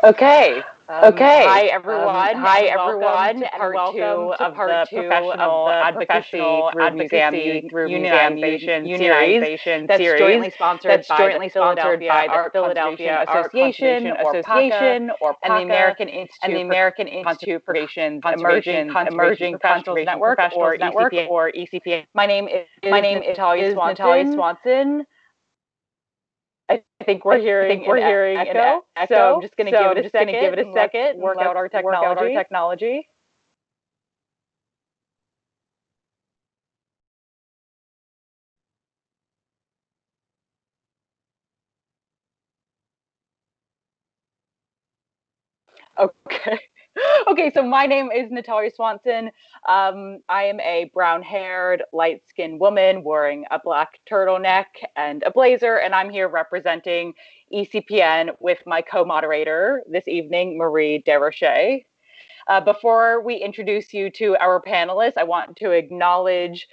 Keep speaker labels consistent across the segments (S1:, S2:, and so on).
S1: Okay.
S2: Hi
S1: everyone,
S2: and welcome to part two
S1: professional
S2: of the
S1: advocacy
S2: professional
S1: advocacy
S2: through
S1: unionization
S2: unionization
S1: that's jointly
S2: that's
S1: sponsored
S2: jointly sponsored by the Philadelphia Art
S1: Association
S2: Conservation or PACA,
S1: and the American
S2: Institute for
S1: Emerging
S2: Professionals
S1: Conservation
S2: Network, or
S1: Network,
S2: ECPN.
S1: or ECPN.
S2: My name is Natalya Swanson. I think we're hearing an echo, so I'm just going to give it a second and work out our technology. Okay. Okay, so my name is Natalya Swanson. I am a brown-haired, light-skinned woman wearing a black turtleneck and a blazer, and I'm here representing ECPN with my co-moderator this evening, Marie Desrochers. Before we introduce you to our panelists, I want to acknowledge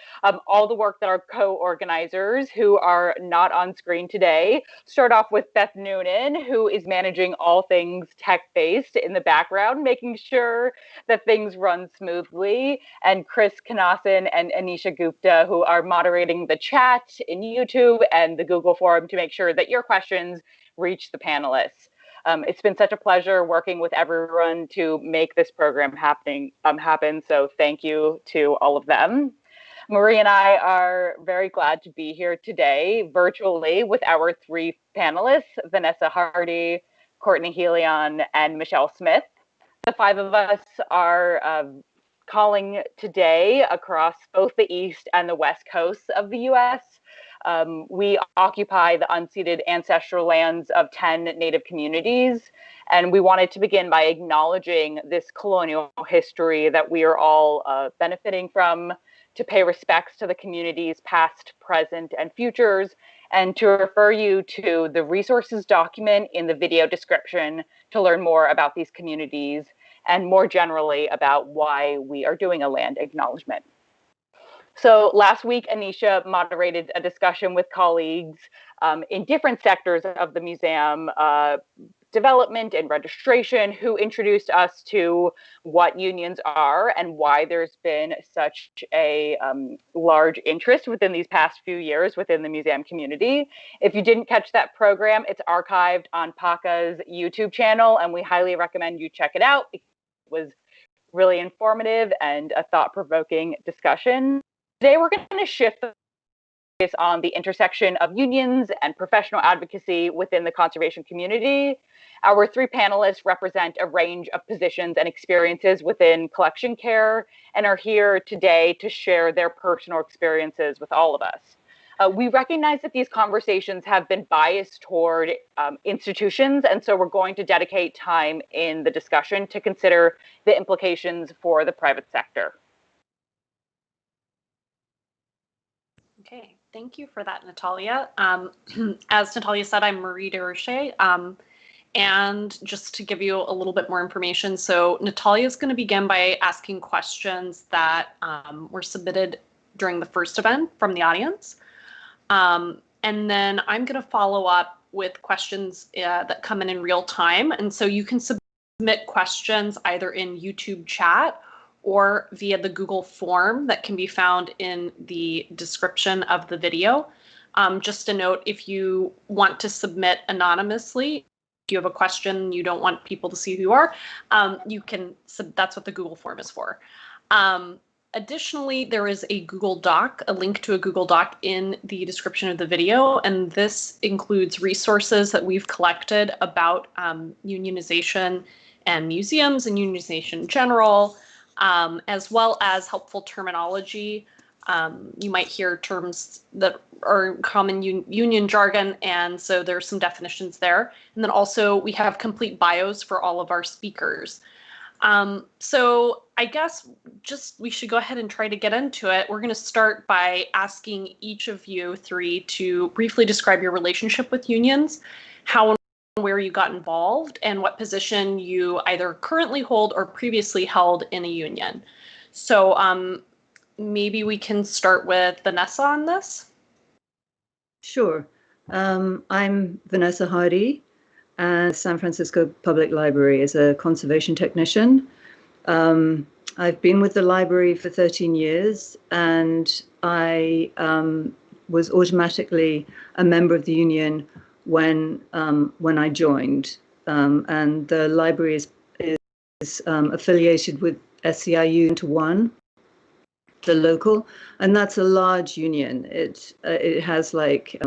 S2: all the work that our co-organizers, who are not on screen today, start off with Beth Noonan, who is managing all things tech-based in the background, making sure that things run smoothly, and Kris Cnossen and Anisha Gupta, who are moderating the chat in YouTube and the Google forum to make sure that your questions reach the panelists. It's been such a pleasure working with everyone to make this program happen. So thank you to all of them. Marie and I are very glad to be here today virtually with our three panelists, Vanessa Hardy, Courtney Helion, and Michelle Smith. The five of us are calling today across both the East and the West coasts of the US. We occupy the unceded ancestral lands of 10 Native communities, and we wanted to begin by acknowledging this colonial history that we are all benefiting from, to pay respects to the communities past, present, and futures, and to refer you to the resources document in the video description to learn more about these communities and more generally about why we are doing a land acknowledgement. So last week, Anisha moderated a discussion with colleagues in different sectors of the museum, development and registration, who introduced us to what unions are and why there's been such a large interest within these past few years within the museum community. If you didn't catch that program, it's archived on PACA's YouTube channel, and we highly recommend you check it out. It was really informative and a thought-provoking discussion. Today, we're going to shift the focus on the intersection of unions and professional advocacy within the conservation community. Our three panelists represent a range of positions and experiences within collection care and are here today to share their personal experiences with all of us. We recognize that these conversations have been biased toward institutions, and so we're going to dedicate time in the discussion to consider the implications for the private sector.
S3: Okay, thank you for that, Natalya. As Natalya said, I'm Marie Desrochers, and just to give you a little bit more information, so Natalya is going to begin by asking questions that were submitted during the first event from the audience. And then I'm going to follow up with questions that come in real time. And so you can submit questions either in YouTube chat or via the Google form that can be found in the description of the video. Just a note, if you want to submit anonymously, if you have a question, you don't want people to see who you are, you can, that's what the Google form is for. Additionally, there is a Google Doc, a link to a Google Doc in the description of the video, and this includes resources that we've collected about unionization and museums and unionization in general, as well as helpful terminology. You might hear terms that are common union jargon, and so there's some definitions there. And then also we have complete bios for all of our speakers. So I guess just we should go ahead and try to get into it. We're going to start by asking each of you three to briefly describe your relationship with unions, how and where you got involved, and what position you either currently hold or previously held in a union. So maybe we can start with Vanessa on this.
S4: Sure. I'm Vanessa Hardy. and San Francisco Public Library as a conservation technician. I've been with the library for 13 years, and I was automatically a member of the union when I joined. And the library is affiliated with SEIU into one, the local, and that's a large union. It has like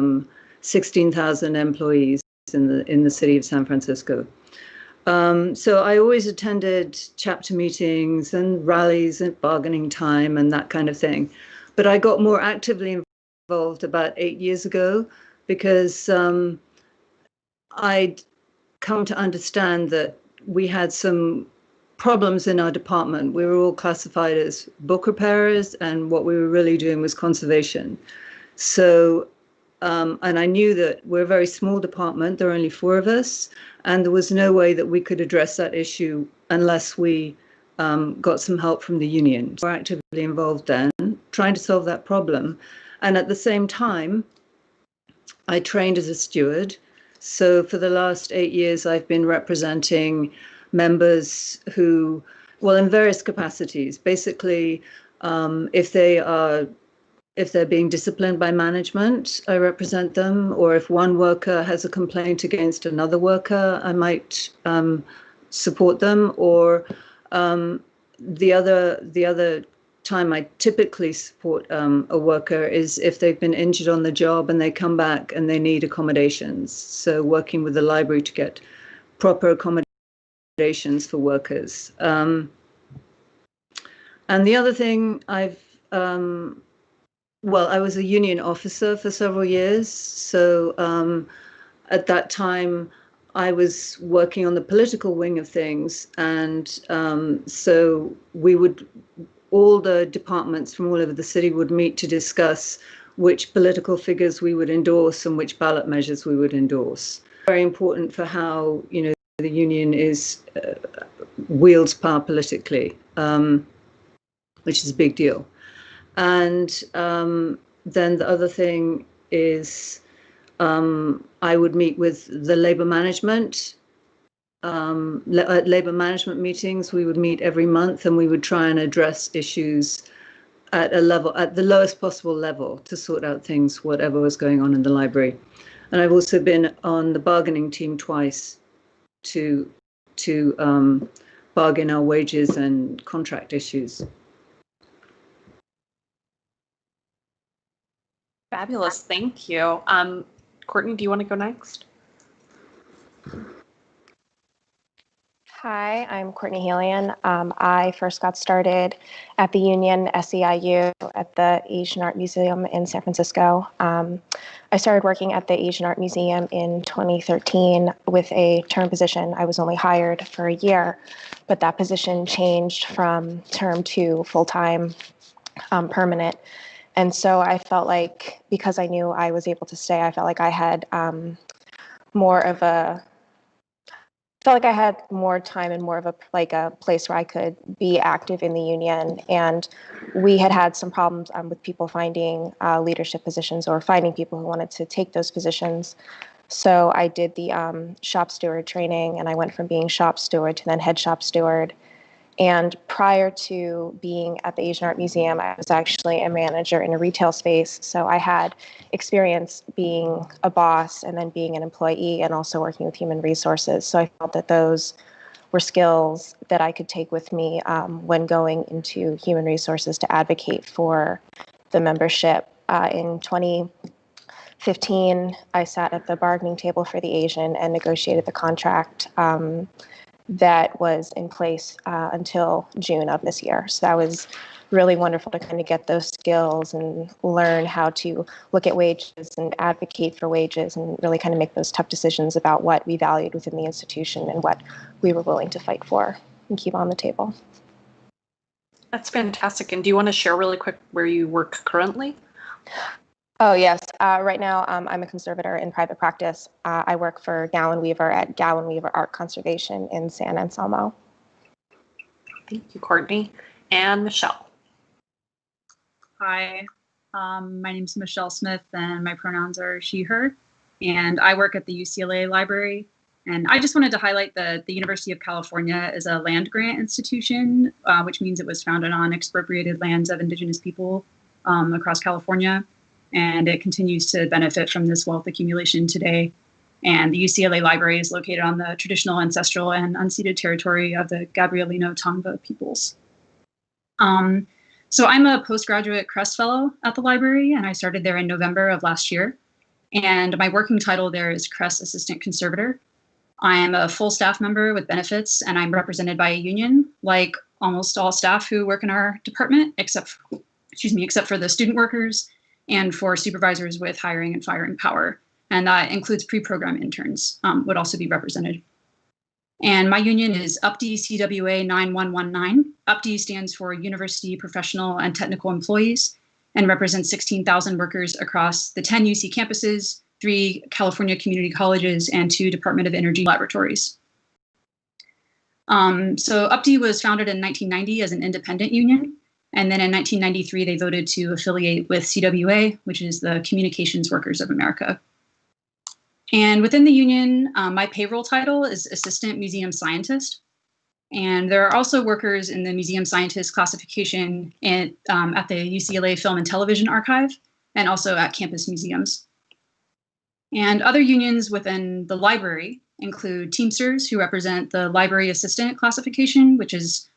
S4: 16,000 employees in the city of San Francisco. So I always attended chapter meetings and rallies and bargaining time and that kind of thing. But I got more actively involved about 8 years ago because I'd come to understand that we had some problems in our department. We were all classified as book repairers, and what we were really doing was conservation. So, and I knew that we're a very small department. There are only 4 of us, and there was no way that we could address that issue unless we got some help from the union. We're actively involved then, trying to solve that problem. And at the same time, I trained as a steward. So for the last 8 years, I've been representing members who, well, in various capacities. Basically, if they're being disciplined by management, I represent them. Or if one worker has a complaint against another worker, I might support them. Or the other time I typically support a worker is if they've been injured on the job and they come back and they need accommodations. So working with the library to get proper accommodations for workers. And the other thing well, I was a union officer for several years. So at that time, I was working on the political wing of things. And so all the departments from all over the city would meet to discuss which political figures we would endorse and which ballot measures we would endorse. Very important for how, the union wields power politically, which is a big deal. And then the other thing is I would meet with the labor management. At labor management meetings, we would meet every month, and we would try and address issues at the lowest possible level, to sort out things, whatever was going on in the library. And I've also been on the bargaining team twice to bargain our wages and contract issues.
S3: Fabulous, thank you. Courtney, do you want to go next?
S5: Hi, I'm Courtney Helion. I first got started at the Union SEIU at the Asian Art Museum in San Francisco. I started working at the Asian Art Museum in 2013 with a term position. I was only hired for a year, but that position changed from term to full-time, permanent. And so I felt like, because I knew I was able to stay, I felt like I had I had more time and more of a place where I could be active in the union. And we had some problems with people finding leadership positions or finding people who wanted to take those positions. So I did the shop steward training, and I went from being shop steward to then head shop steward. And prior to being at the Asian Art Museum, I was actually a manager in a retail space. So I had experience being a boss and then being an employee and also working with human resources. So I felt that those were skills that I could take with me when going into human resources to advocate for the membership. In 2015, I sat at the bargaining table for the Asian and negotiated the contract that was in place until June of this year. So that was really wonderful to kind of get those skills and learn how to look at wages and advocate for wages and really kind of make those tough decisions about what we valued within the institution and what we were willing to fight for and keep on the table.
S3: That's fantastic. And do you want to share really quick where you work currently?
S5: Oh, yes. Right now, I'm a conservator in private practice. I work for Gawain Weaver at Gawain Weaver Art Conservation in San Anselmo.
S3: Thank you, Courtney. And Michelle.
S6: Hi, my name is Michelle Smith, and my pronouns are she, her. And I work at the UCLA Library. And I just wanted to highlight that the University of California is a land grant institution, which means it was founded on expropriated lands of Indigenous people across California. And it continues to benefit from this wealth accumulation today. And the UCLA Library is located on the traditional, ancestral, and unceded territory of the Gabrielino Tongva peoples. So I'm a postgraduate Kress Fellow at the library, and I started there in November of last year. And my working title there is Kress Assistant Conservator. I am a full staff member with benefits, and I'm represented by a union, like almost all staff who work in our department, except for the student workers and for supervisors with hiring and firing power. And that includes pre-program interns would also be represented. And my union is UPD CWA 9119. UPD stands for University Professional and Technical Employees and represents 16,000 workers across the 10 UC campuses, 3 California community colleges, and 2 Department of Energy laboratories. So UPD was founded in 1990 as an independent union. And then in 1993, they voted to affiliate with CWA, which is the Communications Workers of America. And within the union, my payroll title is Assistant Museum Scientist. And there are also workers in the Museum Scientist classification at the UCLA Film and Television Archive, and also at campus museums. And other unions within the library include Teamsters, who represent the library assistant classification, which is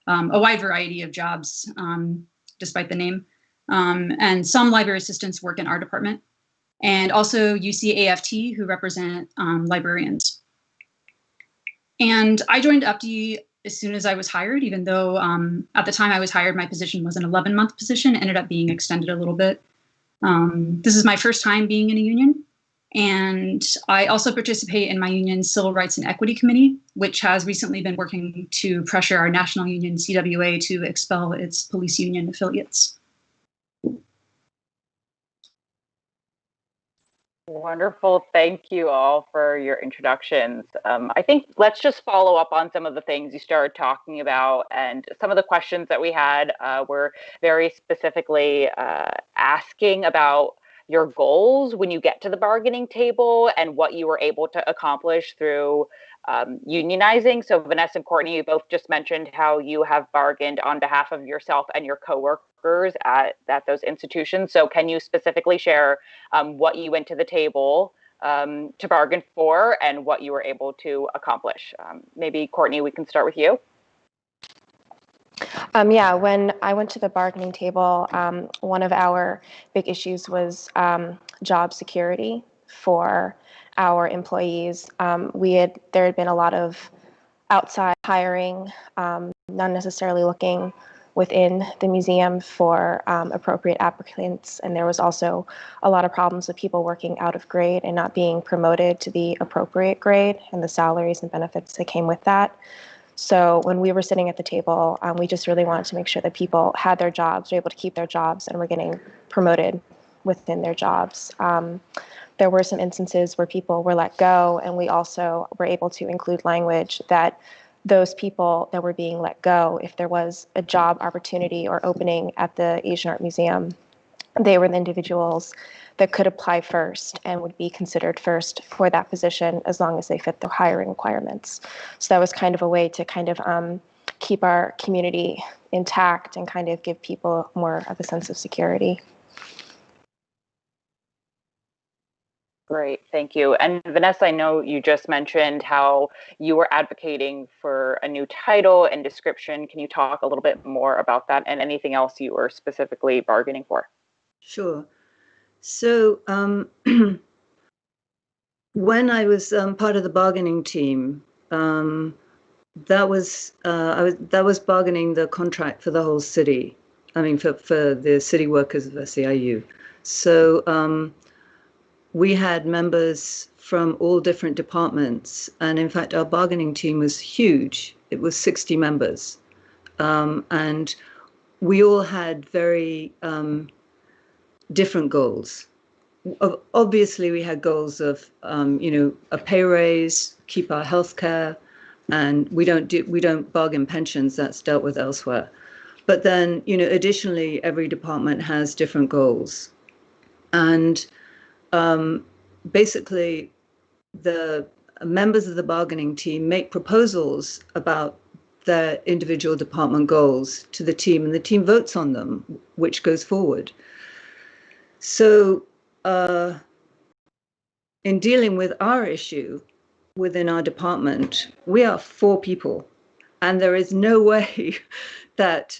S6: a wide variety of jobs, despite the name. And some library assistants work in our department. And also UCAFT, who represent librarians. And I joined UPD as soon as I was hired, even though at the time I was hired, my position was an 11-month position, ended up being extended a little bit. This is my first time being in a union. And I also participate in my union's Civil Rights and Equity Committee, which has recently been working to pressure our national union, CWA, to expel its police union affiliates.
S2: Wonderful. Thank you all for your introductions. I think let's just follow up on some of the things you started talking about, and some of the questions that we had were very specifically asking about your goals when you get to the bargaining table and what you were able to accomplish through unionizing. So Vanessa and Courtney, you both just mentioned how you have bargained on behalf of yourself and your coworkers at those institutions. So can you specifically share what you went to the table to bargain for and what you were able to accomplish? Maybe Courtney, we can start with you.
S5: Yeah, when I went to the bargaining table, one of our big issues was job security for our employees. There had been a lot of outside hiring, not necessarily looking within the museum for appropriate applicants. And there was also a lot of problems with people working out of grade and not being promoted to the appropriate grade, and the salaries and benefits that came with that. So when we were sitting at the table, we just really wanted to make sure that people had their jobs, were able to keep their jobs, and were getting promoted within their jobs. There were some instances where people were let go, and we also were able to include language that those people that were being let go, if there was a job opportunity or opening at the Asian Art Museum, they were the individuals that could apply first and would be considered first for that position as long as they fit the hiring requirements. So that was kind of a way to kind of keep our community intact and kind of give people more of a sense of security.
S2: Great, thank you. And Vanessa, I know you just mentioned how you were advocating for a new title and description. Can you talk a little bit more about that and anything else you were specifically bargaining for?
S4: Sure. So when I was part of the bargaining team, that was bargaining the contract for the whole city. I mean, for the city workers of SEIU. So we had members from all different departments, and in fact, our bargaining team was huge. It was 60 members, and we all had very different goals. Obviously, we had goals of, a pay raise, keep our healthcare, and we don't bargain pensions. That's dealt with elsewhere. But then, additionally, every department has different goals, and basically, members of the bargaining team make proposals about their individual department goals to the team, and the team votes on them, which goes forward. So in dealing with our issue within our department, we are 4 people, and there is no way that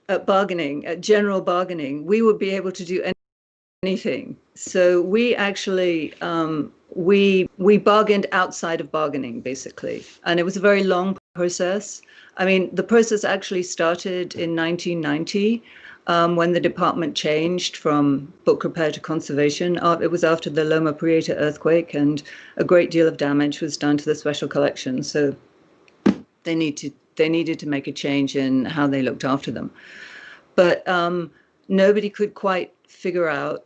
S4: at bargaining, at general bargaining, we would be able to do anything. So we actually we bargained outside of bargaining, basically, and it was a very long process. I mean, the process actually started in 1990 when the department changed from book repair to conservation. It was after the Loma Prieta earthquake, and a great deal of damage was done to the special collection. So they needed to make a change in how they looked after them. But nobody could quite figure out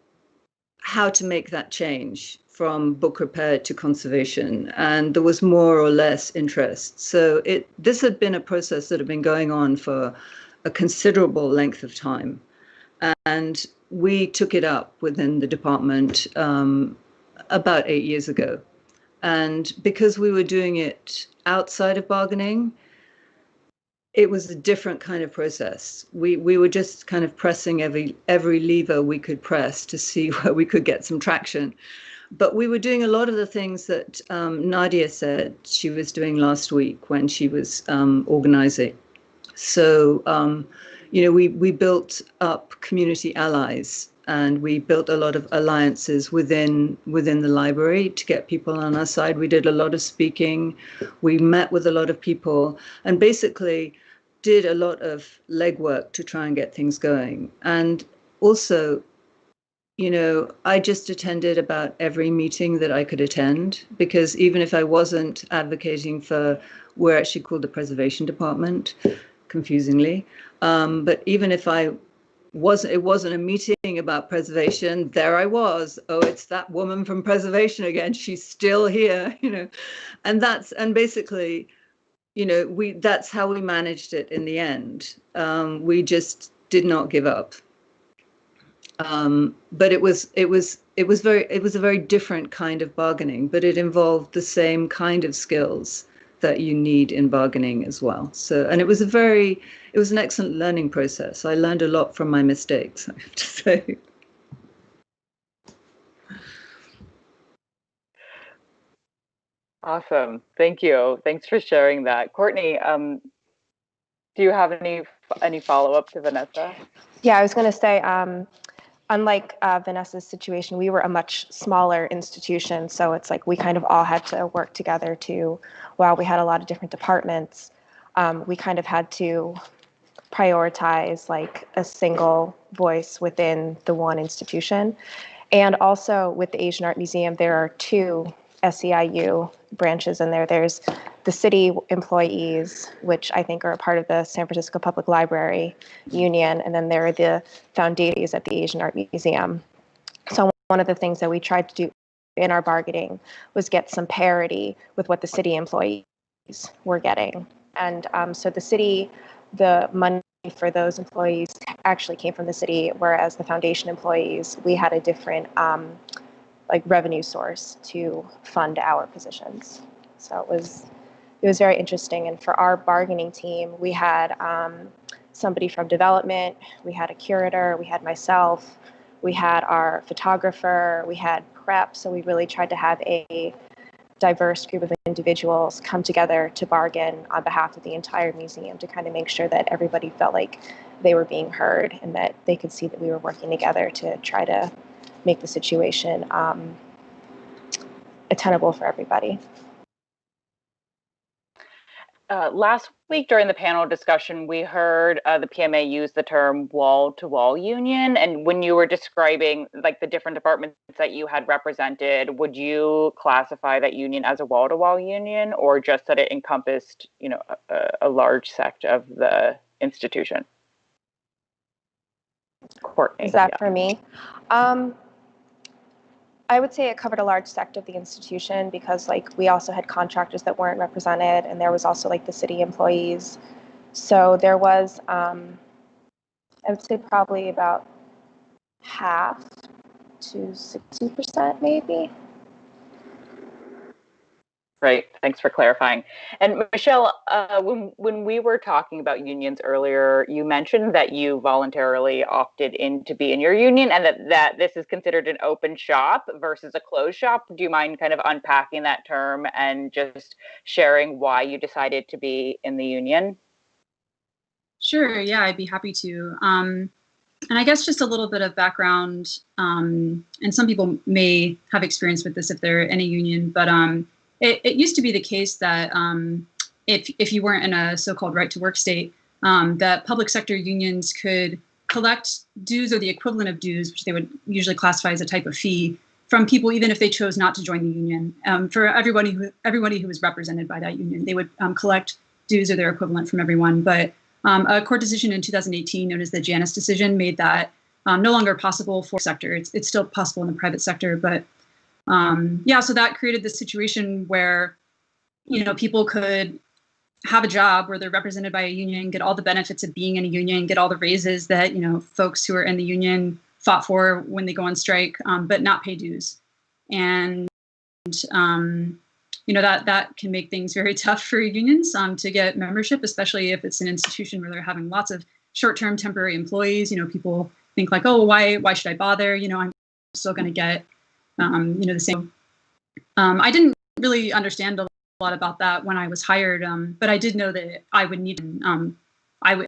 S4: how to make that change from book repair to conservation, and there was more or less interest. So this had been a process that had been going on for a considerable length of time, and we took it up within the department about 8 years ago. And because we were doing it outside of bargaining, it was a different kind of process. We were just kind of pressing every lever we could press to see where we could get some traction. But we were doing a lot of the things that Nadia said she was doing last week when she was organizing. So, we built up community allies, and we built a lot of alliances within the library to get people on our side. We did a lot of speaking. We met with a lot of people, and basically did a lot of legwork to try and get things going. And also, I just attended about every meeting that I could attend, because even if I wasn't advocating for, we're actually called the Preservation Department, confusingly. But even if it wasn't a meeting about preservation, there I was. Oh, it's that woman from preservation again. She's still here, and basically, that's how we managed it in the end. We just did not give up. But it was a very different kind of bargaining, but it involved the same kind of skills that you need in bargaining as well. So, and it was an excellent learning process. I learned a lot from my mistakes, I have to say.
S2: Awesome. Thank you. Thanks for sharing that. Courtney, do you have any follow-up to Vanessa?
S5: Yeah, I was going to say, unlike Vanessa's situation, we were a much smaller institution. So it's like we kind of all had to work together while we had a lot of different departments, we kind of had to prioritize like a single voice within the one institution. And also with the Asian Art Museum, there are 2 SEIU branches in there. There's the city employees, which I think are a part of the San Francisco Public Library Union, and then there are the foundations at the Asian Art Museum. So one of the things that we tried to do in our bargaining was get some parity with what the city employees were getting. And so the money for those employees actually came from the city, whereas the foundation employees, we had a different revenue source to fund our positions. So it was very interesting. And for our bargaining team, we had somebody from development, we had a curator, we had myself, we had our photographer, we had prep. So we really tried to have a diverse group of individuals come together to bargain on behalf of the entire museum to kind of make sure that everybody felt like they were being heard and that they could see that we were working together to try to make the situation attainable for everybody.
S2: Last week during the panel discussion, we heard the PMA use the term wall-to-wall union. And when you were describing like the different departments that you had represented, would you classify that union as a wall-to-wall union, or just that it encompassed, a large sect of the institution? Courtney.
S5: Is that for me? I would say it covered a large sector of the institution because we also had contractors that weren't represented, and there was also the city employees. So there was, I would say probably about half to 60% maybe.
S2: Right. Thanks for clarifying. And Michelle, when we were talking about unions earlier, you mentioned that you voluntarily opted in to be in your union, and that this is considered an open shop versus a closed shop. Do you mind kind of unpacking that term and just sharing why you decided to be in the union?
S6: Sure. Yeah, I'd be happy to. And I guess just a little bit of background, and some people may have experience with this if they're in a union, but it used to be the case that if you weren't in a so-called right-to-work state, that public sector unions could collect dues or the equivalent of dues, which they would usually classify as a type of fee, from people even if they chose not to join the union. For everybody who was represented by that union, they would collect dues or their equivalent from everyone. But a court decision in 2018, known as the Janus decision, made that no longer possible for the sector. It's still possible in the private sector, but yeah, so that created this situation where, people could have a job where they're represented by a union, get all the benefits of being in a union, get all the raises that, folks who are in the union fought for when they go on strike, but not pay dues. And, that can make things very tough for unions to get membership, especially if it's an institution where they're having lots of short-term temporary employees. People think like, oh, why should I bother? I'm still going to get the same. I didn't really understand a lot about that when I was hired, but I did know that I would need, I would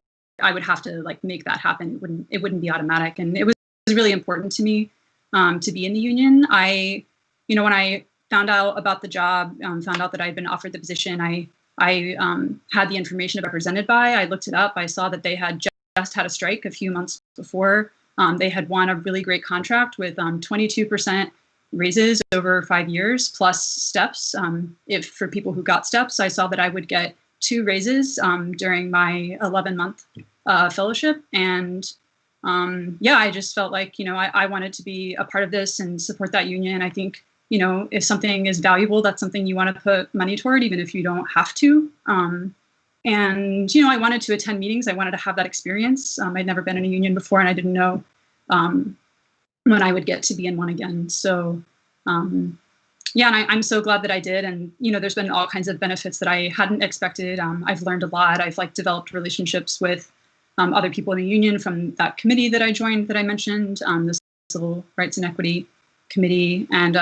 S6: have to make that happen. It wouldn't be automatic, and it was really important to me to be in the union. When I found out about the job, found out that I'd been offered the position, I had the information represented by. I looked it up. I saw that they had just had a strike a few months before. They had won a really great contract with 22% raises over 5 years plus steps. If for people who got steps, I saw that I would get 2 raises during my 11-month fellowship. And I just felt like, I wanted to be a part of this and support that union. I think, if something is valuable, that's something you want to put money toward, even if you don't have to. And, I wanted to attend meetings. I wanted to have that experience. I'd never been in a union before, and I didn't know when I would get to be in one again. So, and I'm so glad that I did. And, there's been all kinds of benefits that I hadn't expected. I've learned a lot. I've developed relationships with other people in the union from that committee that I joined that I mentioned, the Civil Rights and Equity Committee, and,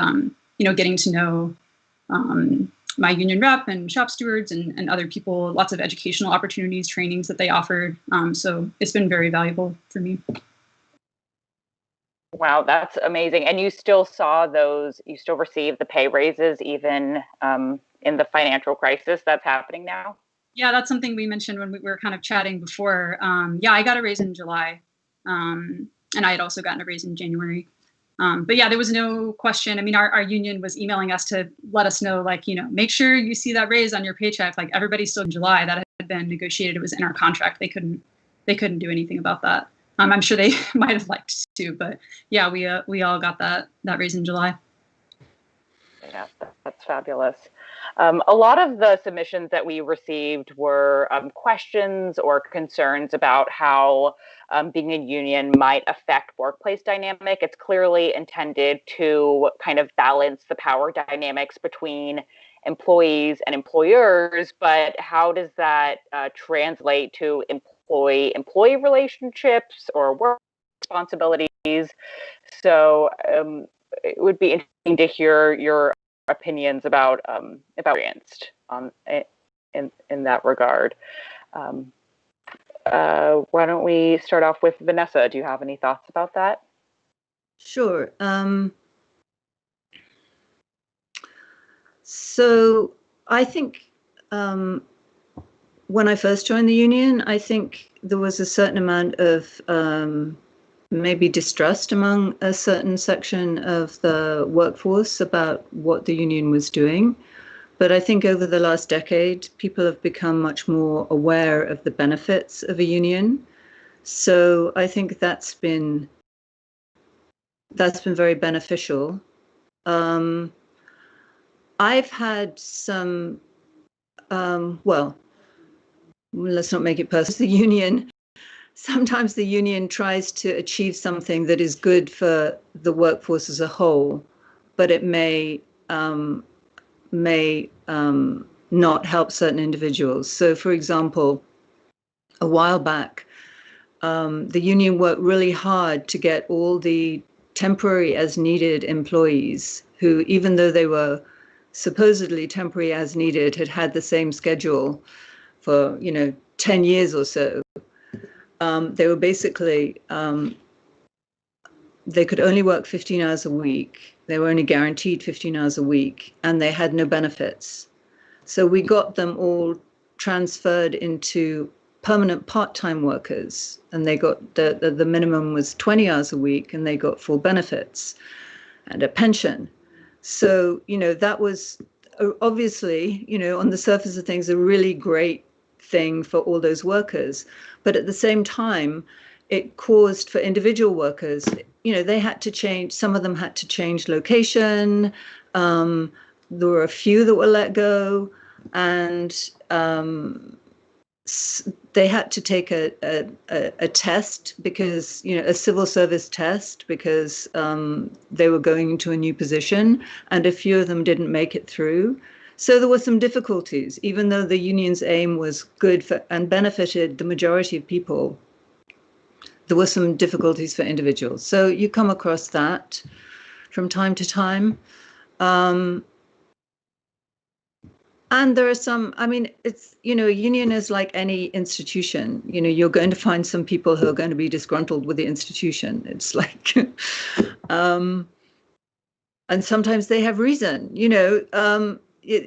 S6: getting to know my union rep and shop stewards and other people, lots of educational opportunities, trainings that they offered. So it's been very valuable for me.
S2: Wow, that's amazing. And you still receive the pay raises even in the financial crisis that's happening now?
S6: Yeah, that's something we mentioned when we were kind of chatting before. I got a raise in July, and I had also gotten a raise in January. But yeah, there was no question. I mean, our union was emailing us to let us know, make sure you see that raise on your paycheck. Everybody's still in July. That had been negotiated. It was in our contract. They couldn't do anything about that. I'm sure they might have liked to, but yeah, we all got that raise in July.
S2: Yeah, that's fabulous. A lot of the submissions that we received were questions or concerns about how being a union might affect workplace dynamic. It's clearly intended to kind of balance the power dynamics between employees and employers, but how does that translate to employee relationships or work responsibilities? So it would be interesting to hear your opinions about experienced in that regard. Why don't we start off with Vanessa? Do you have any thoughts about that?
S4: Sure. So I think when I first joined the union, I think there was a certain amount of maybe distrust among a certain section of the workforce about what the union was doing. But I think over the last decade, people have become much more aware of the benefits of a union. So I think that's been very beneficial. I've had some, let's not make it personal. The union, sometimes the union tries to achieve something that is good for the workforce as a whole, but it may may not help certain individuals. So, for example, a while back, the union worked really hard to get all the temporary as needed employees who, even though they were supposedly temporary as needed, had had the same schedule for, 10 years or so. They were basically, they could only work 15 hours a week. They were only guaranteed 15 hours a week, and they had no benefits. So we got them all transferred into permanent part-time workers, and they got the minimum was 20 hours a week, and they got full benefits and a pension. So, that was obviously, on the surface of things, a really great thing for all those workers. But at the same time, it caused for individual workers, they had to change, some of them had to change location. There were a few that were let go, and they had to take a test because, a civil service test, because they were going into a new position, and a few of them didn't make it through. So there were some difficulties, even though the union's aim was good for and benefited the majority of people. There were some difficulties for individuals. So you come across that from time to time. And there are some, it's, a union is like any institution. You're going to find some people who are going to be disgruntled with the institution. It's like, and sometimes they have reason,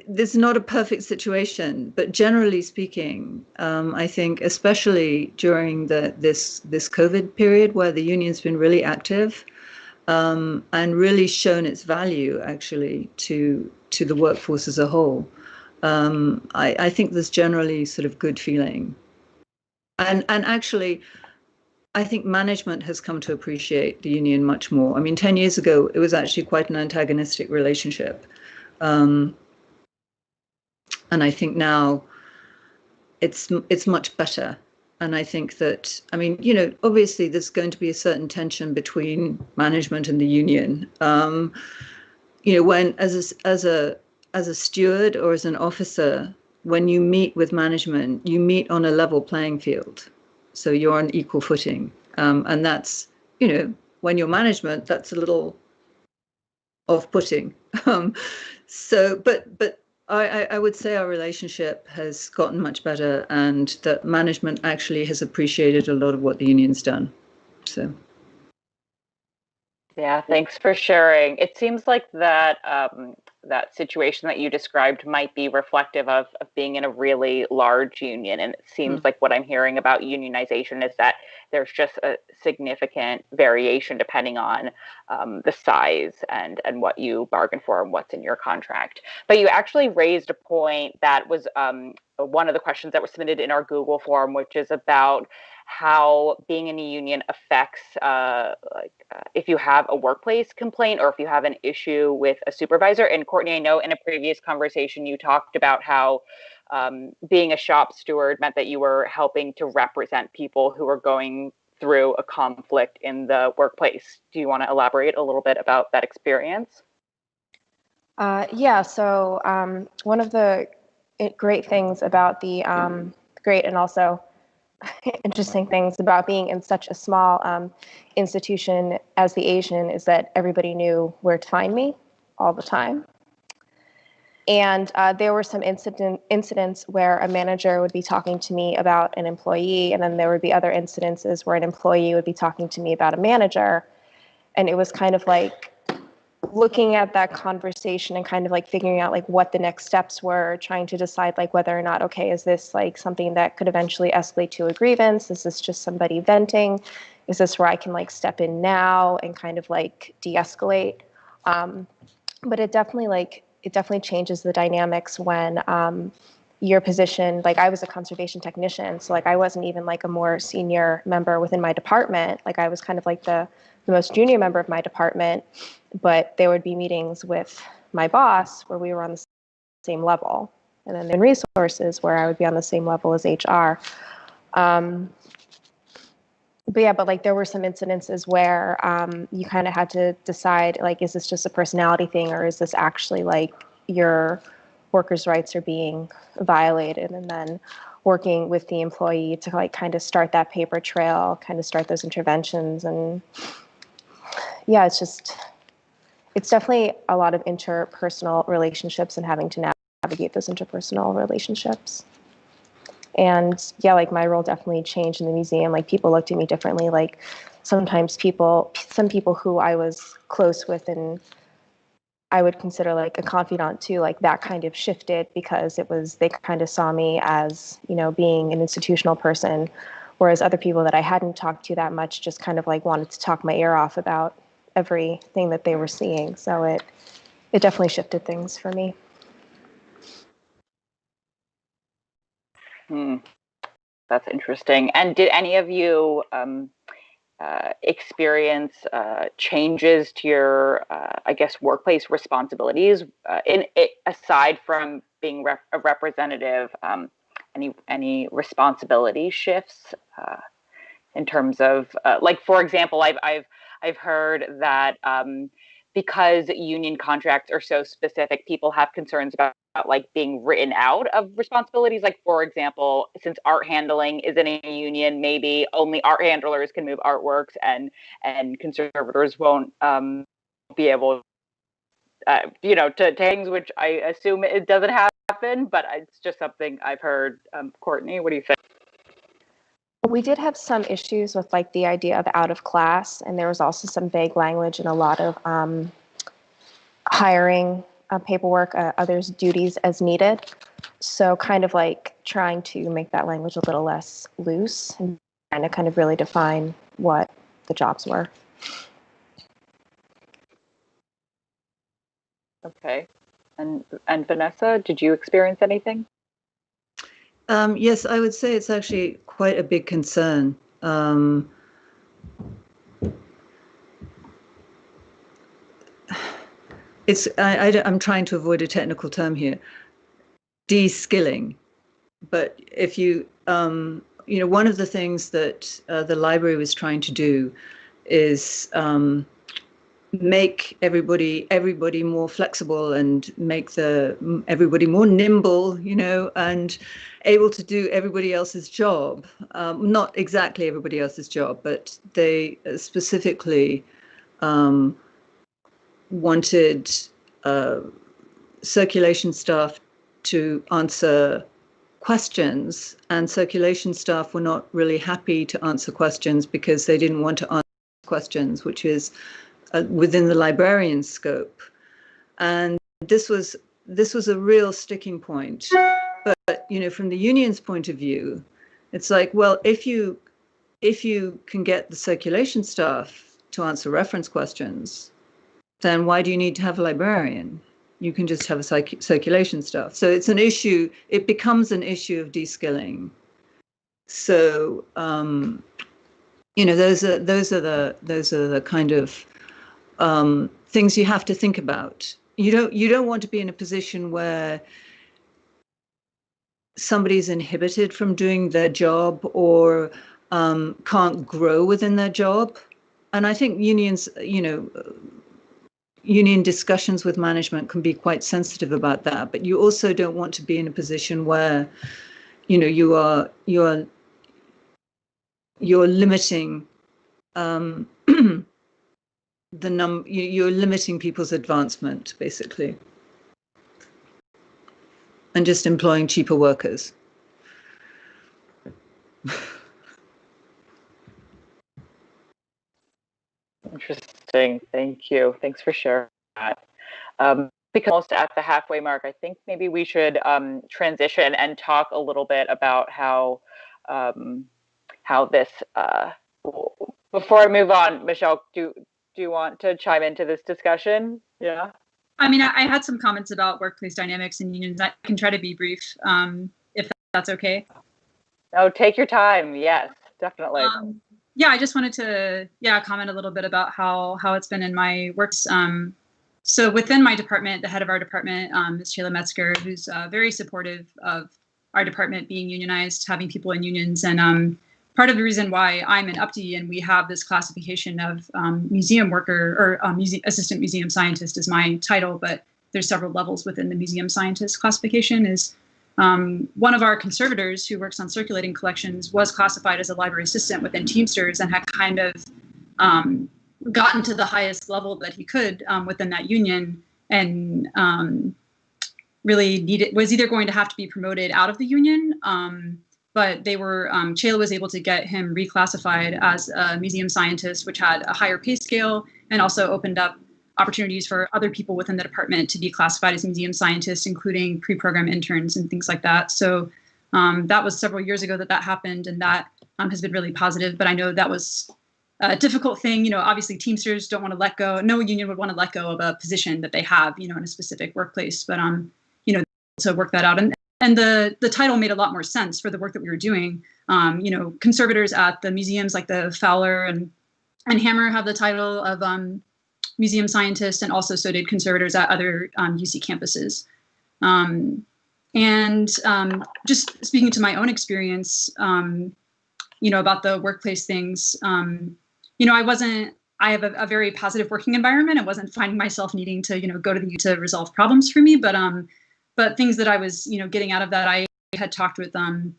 S4: there's not a perfect situation, but generally speaking, I think, especially during this COVID period where the union's been really active, and really shown its value actually to the workforce as a whole. I think there's generally sort of good feeling. And actually, I think management has come to appreciate the union much more. 10 years ago, it was actually quite an antagonistic relationship. And I think now it's much better. And I think that, obviously there's going to be a certain tension between management and the union. When as a steward or as an officer, when you meet with management, you meet on a level playing field. So you're on equal footing. And that's, when you're management, that's a little off-putting. But I would say our relationship has gotten much better, and that management actually has appreciated a lot of what the union's done. So.
S2: Yeah, thanks for sharing. It seems like that that situation that you described might be reflective of being in a really large union. And it seems like what I'm hearing about unionization is that there's just a significant variation depending on the size and what you bargain for and what's in your contract. But you actually raised a point that was one of the questions that was submitted in our Google form, which is about how being in a union affects if you have a workplace complaint or if you have an issue with a supervisor. And Courtney, I know in a previous conversation you talked about how being a shop steward meant that you were helping to represent people who were going through a conflict in the workplace. Do you want to elaborate a little bit about that experience?
S5: Yeah, so one of the great things about the great and also interesting things about being in such a small institution as the Asian is that everybody knew where to find me all the time. And there were some incidents where a manager would be talking to me about an employee, and then there would be other incidences where an employee would be talking to me about a manager. And it was kind of like looking at that conversation and kind of like figuring out like what the next steps were, trying to decide like whether or not, okay, is this like something that could eventually escalate to a grievance? Is this just somebody venting? Is this where I can like step in now and kind of like de-escalate? But it definitely changes the dynamics when your position, like I was a conservation technician, so like I wasn't even like a more senior member within my department. Like I was kind of like the most junior member of my department, but there would be meetings with my boss where we were on the same level. And then in resources where I would be on the same level as HR. But like there were some incidences where you kind of had to decide like, is this just a personality thing or is this actually like your workers' rights are being violated, and then working with the employee to like kind of start that paper trail, kind of start those interventions. And yeah, it's definitely a lot of interpersonal relationships and having to navigate those interpersonal relationships. And yeah, like my role definitely changed in the museum. Like people looked at me differently. Like sometimes some people who I was close with and I would consider like a confidant too, like that kind of shifted because they kind of saw me as, you know, being an institutional person, whereas other people that I hadn't talked to that much just kind of like wanted to talk my ear off about everything that they were seeing. So it definitely shifted things for me.
S1: That's interesting. And did any of you experience changes to your, I guess, workplace responsibilities aside from being a representative? Any responsibility shifts in terms of, like, for example, I've heard that because union contracts are so specific, people have concerns about like being written out of responsibilities. Like, for example, since art handling is in a union, maybe only art handlers can move artworks, and conservators won't be able, to things, which I assume it doesn't happen, but it's just something I've heard. Courtney, what do you think?
S5: We did have some issues with like the idea of out of class, and there was also some vague language and a lot of hiring paperwork, others' duties as needed. So kind of like trying to make that language a little less loose and trying to kind of really define what the jobs were.
S1: Okay. And Vanessa, did you experience anything?
S4: Yes, I would say it's actually quite a big concern. I'm trying to avoid a technical term here, de-skilling. But if you, one of the things that the library was trying to do is make everybody more flexible and make everybody more nimble, and able to do everybody else's job. Not exactly everybody else's job, but they specifically wanted circulation staff to answer questions, and circulation staff were not really happy to answer questions because they didn't want to answer questions, which is within the librarian's scope. And this was a real sticking point. But from the union's point of view, it's like, well, if you can get the circulation staff to answer reference questions, then why do you need to have a librarian? You can just have a circulation staff. So it's an issue. It becomes an issue of de-skilling. So those are the kind of things you have to think about. You don't want to be in a position where somebody's inhibited from doing their job or can't grow within their job. And I think unions, union discussions with management can be quite sensitive about that. But you also don't want to be in a position where, you're limiting you're limiting people's advancement, basically, and just employing cheaper workers.
S1: Interesting. Thank you. Thanks for sharing that. Because almost at the halfway mark, I think maybe we should transition and talk a little bit about how this. Before I move on, Michelle, do you want to chime into this discussion? Yeah.
S6: I mean, I had some comments about workplace dynamics and unions. I can try to be brief, if that's okay.
S1: Oh, take your time. Yes, definitely.
S6: Yeah, I just wanted to comment a little bit about how it's been in my works. So within my department, the head of our department, Ms. Shayla Metzger, who's very supportive of our department being unionized, having people in unions, and part of the reason why I'm an UPTE and we have this classification of museum worker or assistant museum scientist is my title, but there's several levels within the museum scientist classification. Is one of our conservators who works on circulating collections was classified as a library assistant within Teamsters and had kind of gotten to the highest level that he could within that union, and really was either going to have to be promoted out of the union, but they were, Chayla was able to get him reclassified as a museum scientist, which had a higher pay scale and also opened up opportunities for other people within the department to be classified as museum scientists, including pre-program interns and things like that. So that was several years ago that happened, and that has been really positive. But I know that was a difficult thing. You know, obviously Teamsters don't want to let go. No union would want to let go of a position that they have, you know, in a specific workplace. But you know, to work that out, and the title made a lot more sense for the work that we were doing. You know, conservators at the museums like the Fowler and Hammer have the title of museum scientist, and also so did conservators at other UC campuses. Just speaking to my own experience, you know, about the workplace things, you know, I have a very positive working environment. I wasn't finding myself needing to, you know, go to the U to resolve problems for me, but things that I was, you know, getting out of that, I had talked with,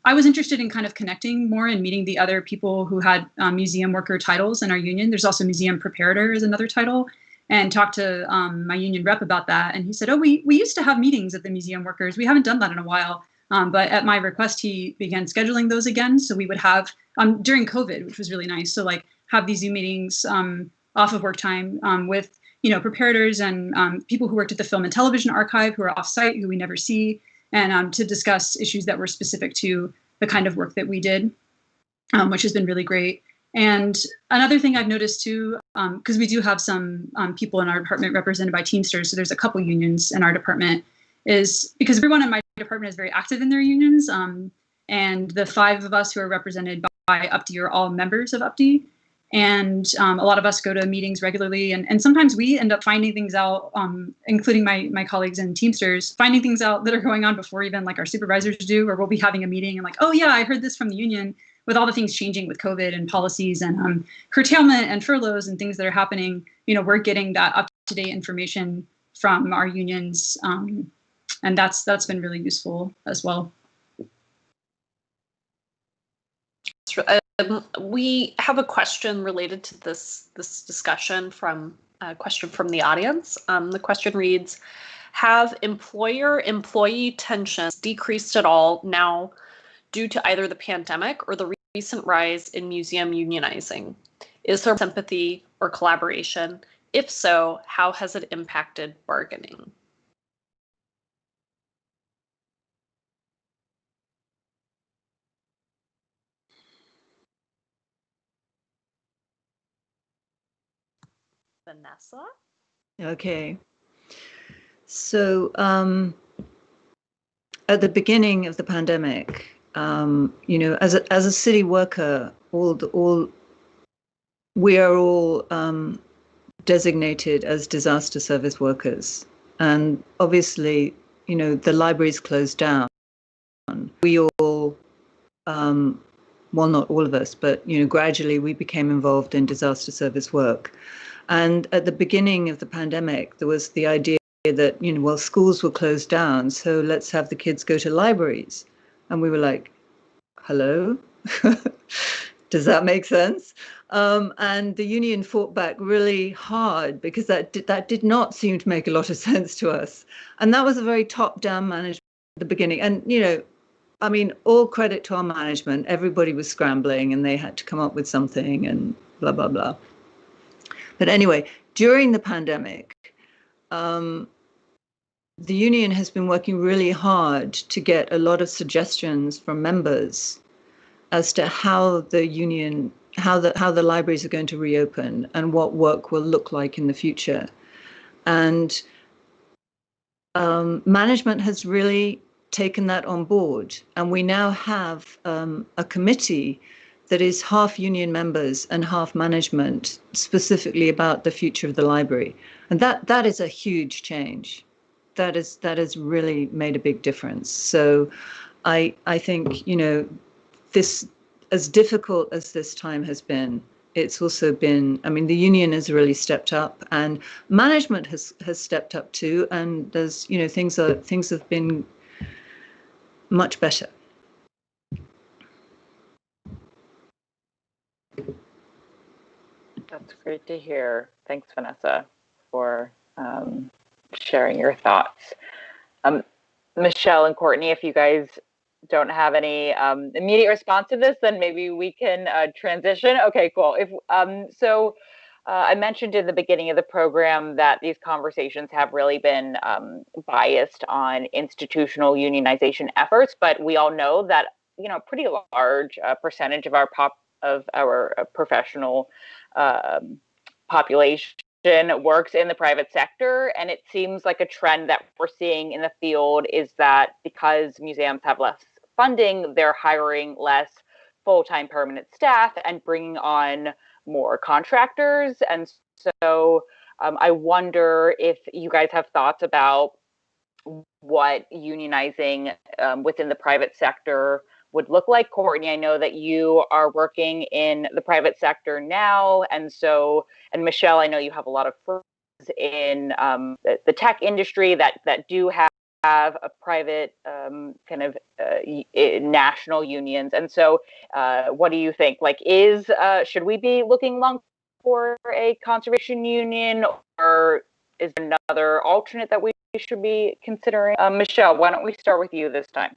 S6: I was interested in kind of connecting more and meeting the other people who had museum worker titles in our union. There's also museum preparator is another title, and talked to my union rep about that. And he said, oh, we used to have meetings at the museum workers. We haven't done that in a while. But at my request, he began scheduling those again. So we would have during COVID, which was really nice. So like have these Zoom meetings off of work time with, you know, preparators and people who worked at the Film and Television Archive who are off-site, who we never see, and to discuss issues that were specific to the kind of work that we did, which has been really great. And another thing I've noticed too, because we do have some people in our department represented by Teamsters, so there's a couple unions in our department, is because everyone in my department is very active in their unions, and the 5 of us who are represented by UPD are all members of UPD. And a lot of us go to meetings regularly, and sometimes we end up finding things out, including my colleagues in Teamsters, finding things out that are going on before even like our supervisors do, or we'll be having a meeting and like, oh yeah, I heard this from the union. With all the things changing with COVID and policies and curtailment and furloughs and things that are happening, you know, we're getting that up-to-date information from our unions, and that's been really useful as well.
S3: We have a question related to this discussion from a question from the audience. The question reads, have employer-employee tensions decreased at all now due to either the pandemic or the recent rise in museum unionizing? Is there sympathy or collaboration? If so, how has it impacted bargaining? Vanessa?
S4: Okay. So at the beginning of the pandemic, you know, as a city worker, we are all designated as disaster service workers, and obviously, you know, the libraries closed down. We all, well, not all of us, but you know, gradually we became involved in disaster service work. And at the beginning of the pandemic, there was the idea that, you know, well, schools were closed down, so let's have the kids go to libraries. And we were like, hello? Does that make sense? And the union fought back really hard because that did not seem to make a lot of sense to us. And that was a very top-down management at the beginning. And, you know, I mean, all credit to our management. Everybody was scrambling and they had to come up with something and blah, blah, blah. But anyway, during the pandemic, the union has been working really hard to get a lot of suggestions from members as to how the union, how the libraries are going to reopen and what work will look like in the future. And management has really taken that on board. And we now have a committee that is half union members and half management, specifically about the future of the library. And that is a huge change. That has really made a big difference. So I think, you know, this, as difficult as this time has been, it's also been, I mean, the union has really stepped up, and management has stepped up too, and there's, you know, things have been much better.
S1: That's great to hear. Thanks, Vanessa, for sharing your thoughts. Michelle and Courtney, if you guys don't have any immediate response to this, then maybe we can transition. Okay, cool. I mentioned in the beginning of the program that these conversations have really been biased on institutional unionization efforts, but we all know that, you know, a pretty large percentage of our professional population works in the private sector, and it seems like a trend that we're seeing in the field is that because museums have less funding, they're hiring less full-time permanent staff and bringing on more contractors. And so I wonder if you guys have thoughts about what unionizing within the private sector would look like. Courtney, I know that you are working in the private sector now, and Michelle, I know you have a lot of friends in the tech industry that do have a private national unions. And so what do you think? Like, should we be looking long for a conservation union, or is there another alternate that we should be considering? Michelle, why don't we start with you this time?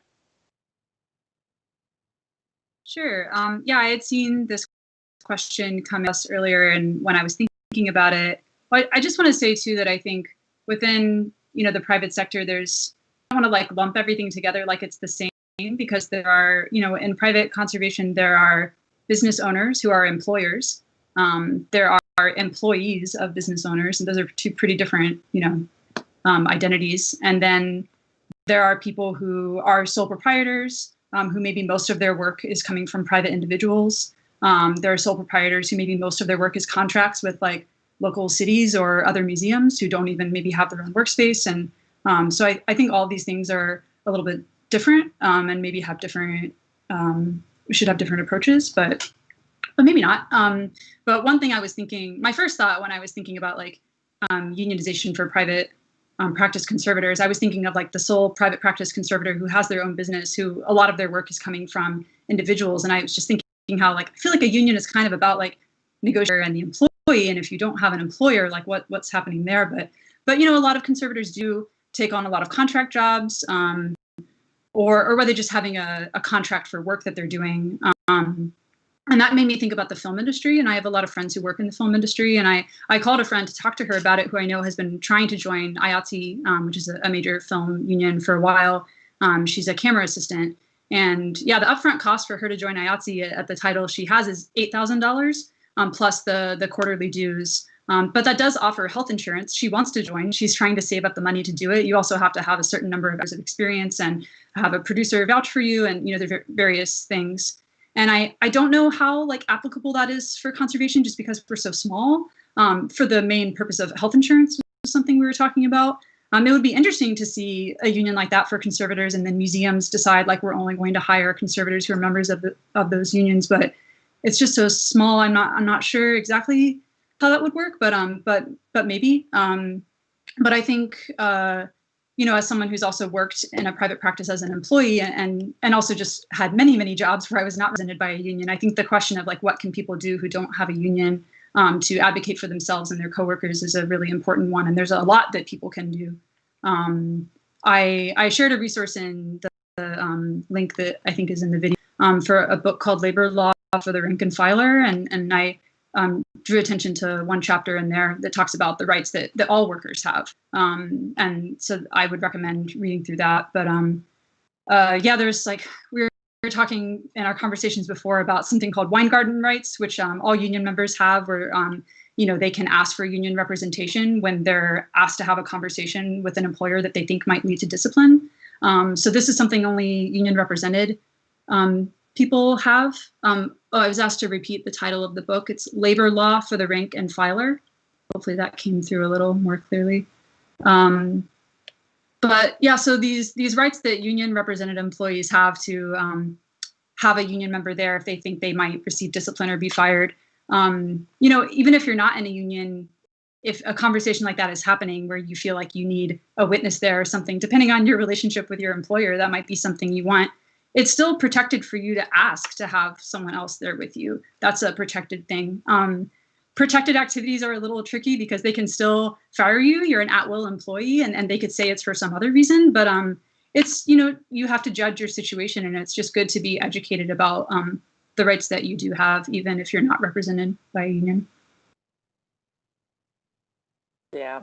S6: Sure. Yeah, I had seen this question come up earlier, and when I was thinking about it, I just want to say too that I think within, you know, the private sector, I don't want to like lump everything together like it's the same, because there are, you know, in private conservation, there are business owners who are employers. There are employees of business owners, and those are two pretty different, you know, identities. And then there are people who are sole proprietors, who maybe most of their work is coming from private individuals. There are sole proprietors who maybe most of their work is contracts with like local cities or other museums who don't even maybe have their own workspace. And so I think all these things are a little bit different, and maybe have different, we should have different approaches, but maybe not. But one thing I was thinking, my first thought when I was thinking about like unionization for private practice conservators, I was thinking of like the sole private practice conservator who has their own business, who a lot of their work is coming from individuals. And I was just thinking how like, I feel like a union is kind of about like negotiator and the employee. And if you don't have an employer, like what's happening there? But you know, a lot of conservators do take on a lot of contract jobs, or whether just having a contract for work that they're doing. And that made me think about the film industry. And I have a lot of friends who work in the film industry. And I called a friend to talk to her about it, who I know has been trying to join IATSE, which is a major film union, for a while. She's a camera assistant. And yeah, the upfront cost for her to join IATSE at the title she has is $8,000, plus the quarterly dues. But that does offer health insurance. She wants to join. She's trying to save up the money to do it. You also have to have a certain number of years of experience and have a producer vouch for you, and you know, there are various things. And I don't know how like applicable that is for conservation, just because we're so small. For the main purpose of health insurance was something we were talking about. It would be interesting to see a union like that for conservators, and then museums decide like we're only going to hire conservators who are members of those unions. But it's just so small. I'm not sure exactly how that would work, but maybe. But I think you know, as someone who's also worked in a private practice as an employee, and also just had many jobs where I was not represented by a union, I think the question of like what can people do who don't have a union to advocate for themselves and their coworkers is a really important one. And there's a lot that people can do. I shared a resource in the link that I think is in the video for a book called Labor Law for the Rank and Filer, and I drew attention to one chapter in there that talks about the rights that all workers have. And so I would recommend reading through that. But yeah, there's like, we were talking in our conversations before about something called wine garden rights, which all union members have, where you know, they can ask for union representation when they're asked to have a conversation with an employer that they think might lead to discipline. So this is something only union represented people have. I was asked to repeat the title of the book. It's Labor Law for the Rank and Filer. Hopefully that came through a little more clearly. But yeah, so these rights that union represented employees have to have a union member there if they think they might receive discipline or be fired. Even if you're not in a union, if a conversation like that is happening where you feel like you need a witness there or something, depending on your relationship with your employer, that might be something you want. It's still protected for you to ask to have someone else there with you. That's a protected thing. Protected activities are a little tricky because they can still fire you. You're an at-will employee, and they could say it's for some other reason. But it's, you have to judge your situation, and it's just good to be educated about the rights that you do have, even if you're not represented by a union.
S1: Yeah,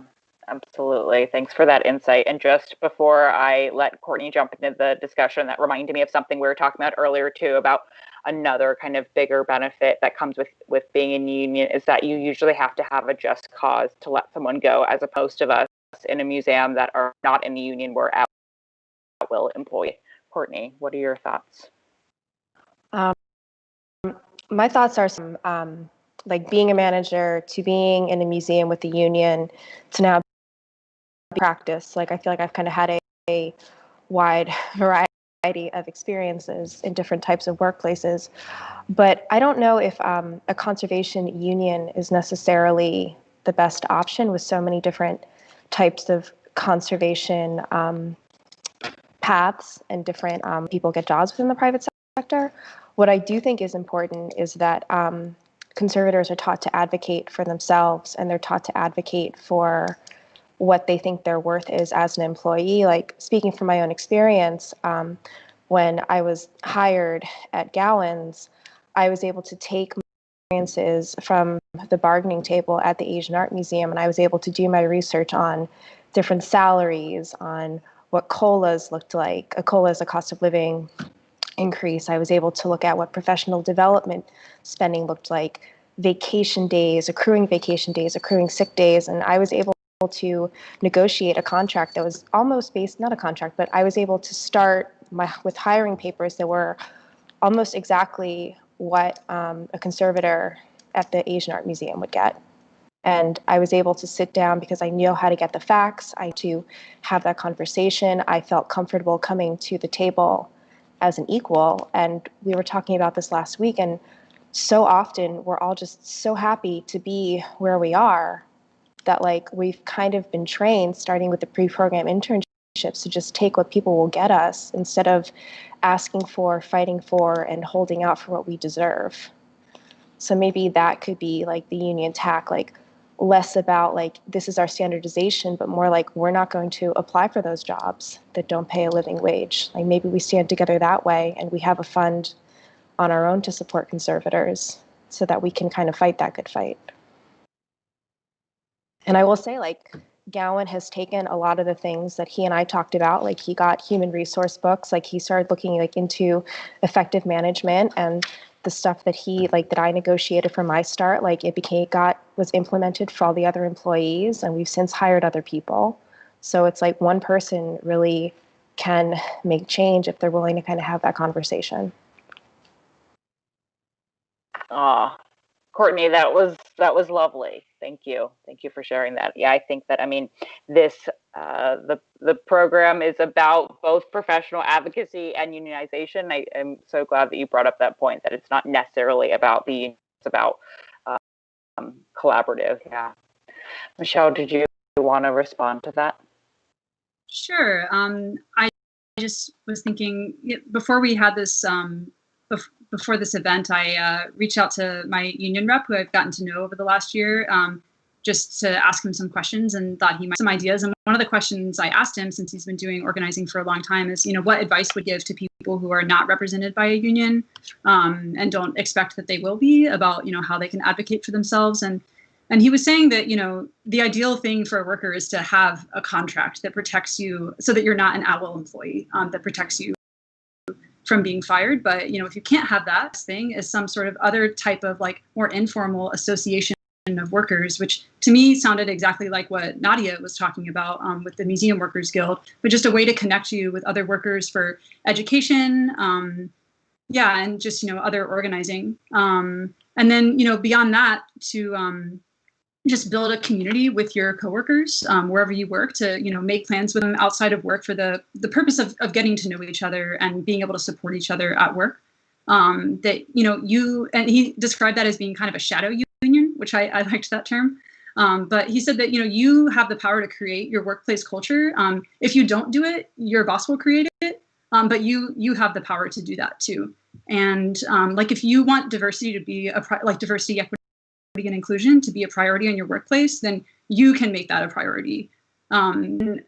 S1: absolutely. Thanks for that insight. And just before I let Courtney jump into the discussion, that reminded me of something we were talking about earlier too, about another kind of bigger benefit that comes with being in a union is that you usually have to have a just cause to let someone go, as opposed to us in a museum that are not in the union, we're at-will employee. Courtney, what are your thoughts?
S5: My thoughts are some, like being a manager to being in a museum with the union to now practice. Like I feel like I've kind of had a wide variety of experiences in different types of workplaces, but I don't know if a conservation union is necessarily the best option with so many different types of conservation paths and different people get jobs within the private sector. What I do think is important is that conservators are taught to advocate for themselves, and they're taught to advocate for what they think their worth is as an employee. Like speaking from my own experience, when I was hired at Gawain's, I was able to take my experiences from the bargaining table at the Asian Art Museum, and I was able to do my research on different salaries, on what COLAs looked like. A COLA is a cost of living increase. I was able to look at what professional development spending looked like, vacation days, accruing sick days, and I was able to negotiate a contract that was almost based, not a contract, but I was able to start with hiring papers that were almost exactly what a conservator at the Asian Art Museum would get. And I was able to sit down because I knew how to get the facts, I had to have that conversation. I felt comfortable coming to the table as an equal. And we were talking about this last week, and so often we're all just so happy to be where we are that like we've kind of been trained, starting with the pre-program internships, to just take what people will get us instead of asking for, fighting for, and holding out for what we deserve. So maybe that could be like the union tack, like less about like this is our standardization, but more like we're not going to apply for those jobs that don't pay a living wage. Like maybe we stand together that way, and we have a fund on our own to support conservators so that we can kind of fight that good fight. And I will say, like, Gawain has taken a lot of the things that he and I talked about. Like, he got human resource books. Like, he started looking like into effective management, and the stuff that that I negotiated from my start, like it was implemented for all the other employees, and we've since hired other people. So it's like one person really can make change if they're willing to kind of have that conversation.
S1: Courtney, that was lovely. Thank you for sharing that. Yeah, I think that, I mean, this the program is about both professional advocacy and unionization. I am so glad that you brought up that point, that it's not necessarily about the union, it's about collaborative. Yeah, Michelle, did you want to respond to that?
S6: Sure. I just was thinking before we had this. Before this event, I reached out to my union rep, who I've gotten to know over the last year, just to ask him some questions, and thought he might have some ideas. And one of the questions I asked him, since he's been doing organizing for a long time, is, what advice would you give to people who are not represented by a union and don't expect that they will be, about, how they can advocate for themselves. And he was saying that, the ideal thing for a worker is to have a contract that protects you so that you're not an at-will employee, that protects you from being fired. But if you can't have that, thing is some sort of other type of like more informal association of workers, which to me sounded exactly like what Natalya was talking about with the Museum Workers Guild, but just a way to connect you with other workers for education, and just other organizing, and then beyond that, to just build a community with your coworkers wherever you work, to make plans with them outside of work for the purpose of getting to know each other and being able to support each other at work. that, and he described that as being kind of a shadow union, which I liked that term. But he said that, you have the power to create your workplace culture. If you don't do it, your boss will create it. But you have the power to do that too. And if you want diversity to be diversity, equity, and inclusion to be a priority in your workplace, then you can make that a priority. To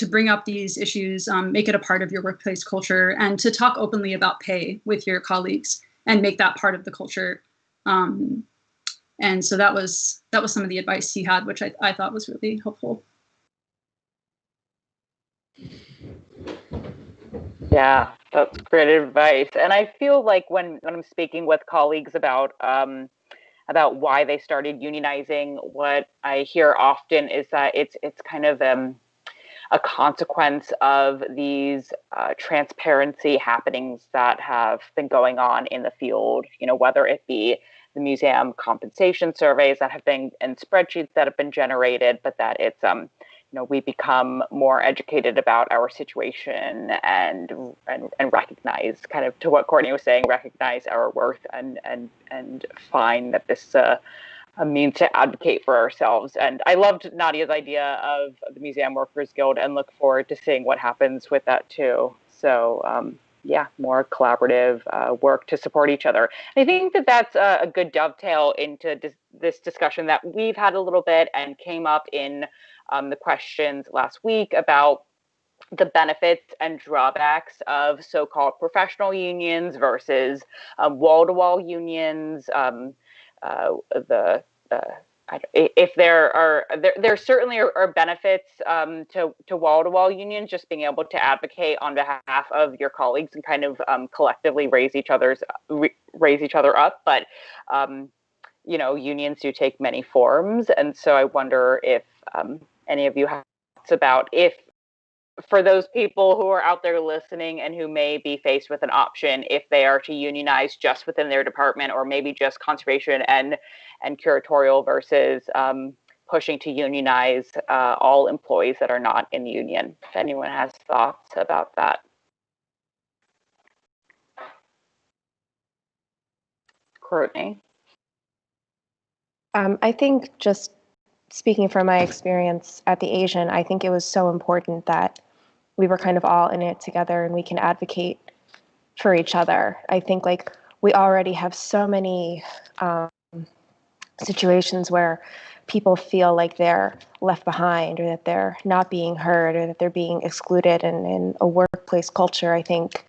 S6: bring up these issues, make it a part of your workplace culture, and to talk openly about pay with your colleagues and make that part of the culture. And so that was some of the advice he had, which I thought was really helpful.
S1: Yeah, that's great advice. And I feel like when I'm speaking with colleagues about why they started unionizing, what I hear often is that it's kind of a consequence of these transparency happenings that have been going on in the field, whether it be the museum compensation surveys that have been and spreadsheets that have been generated, but that it's we become more educated about our situation and recognize, kind of to what Courtney was saying, recognize our worth and find that this a means to advocate for ourselves. And I loved Natalya's idea of the Museum Workers Guild and look forward to seeing what happens with that too. So more collaborative work to support each other. I think that that's a good dovetail into this discussion that we've had a little bit and came up in the questions last week about the benefits and drawbacks of so-called professional unions versus wall-to-wall unions. If there certainly are benefits to wall-to-wall unions, just being able to advocate on behalf of your colleagues and kind of collectively raise each other up. But unions do take many forms, and so I wonder if any of you have thoughts about if, for those people who are out there listening and who may be faced with an option, if they are to unionize just within their department, or maybe just conservation and curatorial versus pushing to unionize all employees that are not in the union. If anyone has thoughts about that. Courtney?
S5: I think, just speaking from my experience at the Asian, I think it was so important that we were kind of all in it together and we can advocate for each other. I think we already have so many situations where people feel like they're left behind, or that they're not being heard, or that they're being excluded in a workplace culture. I think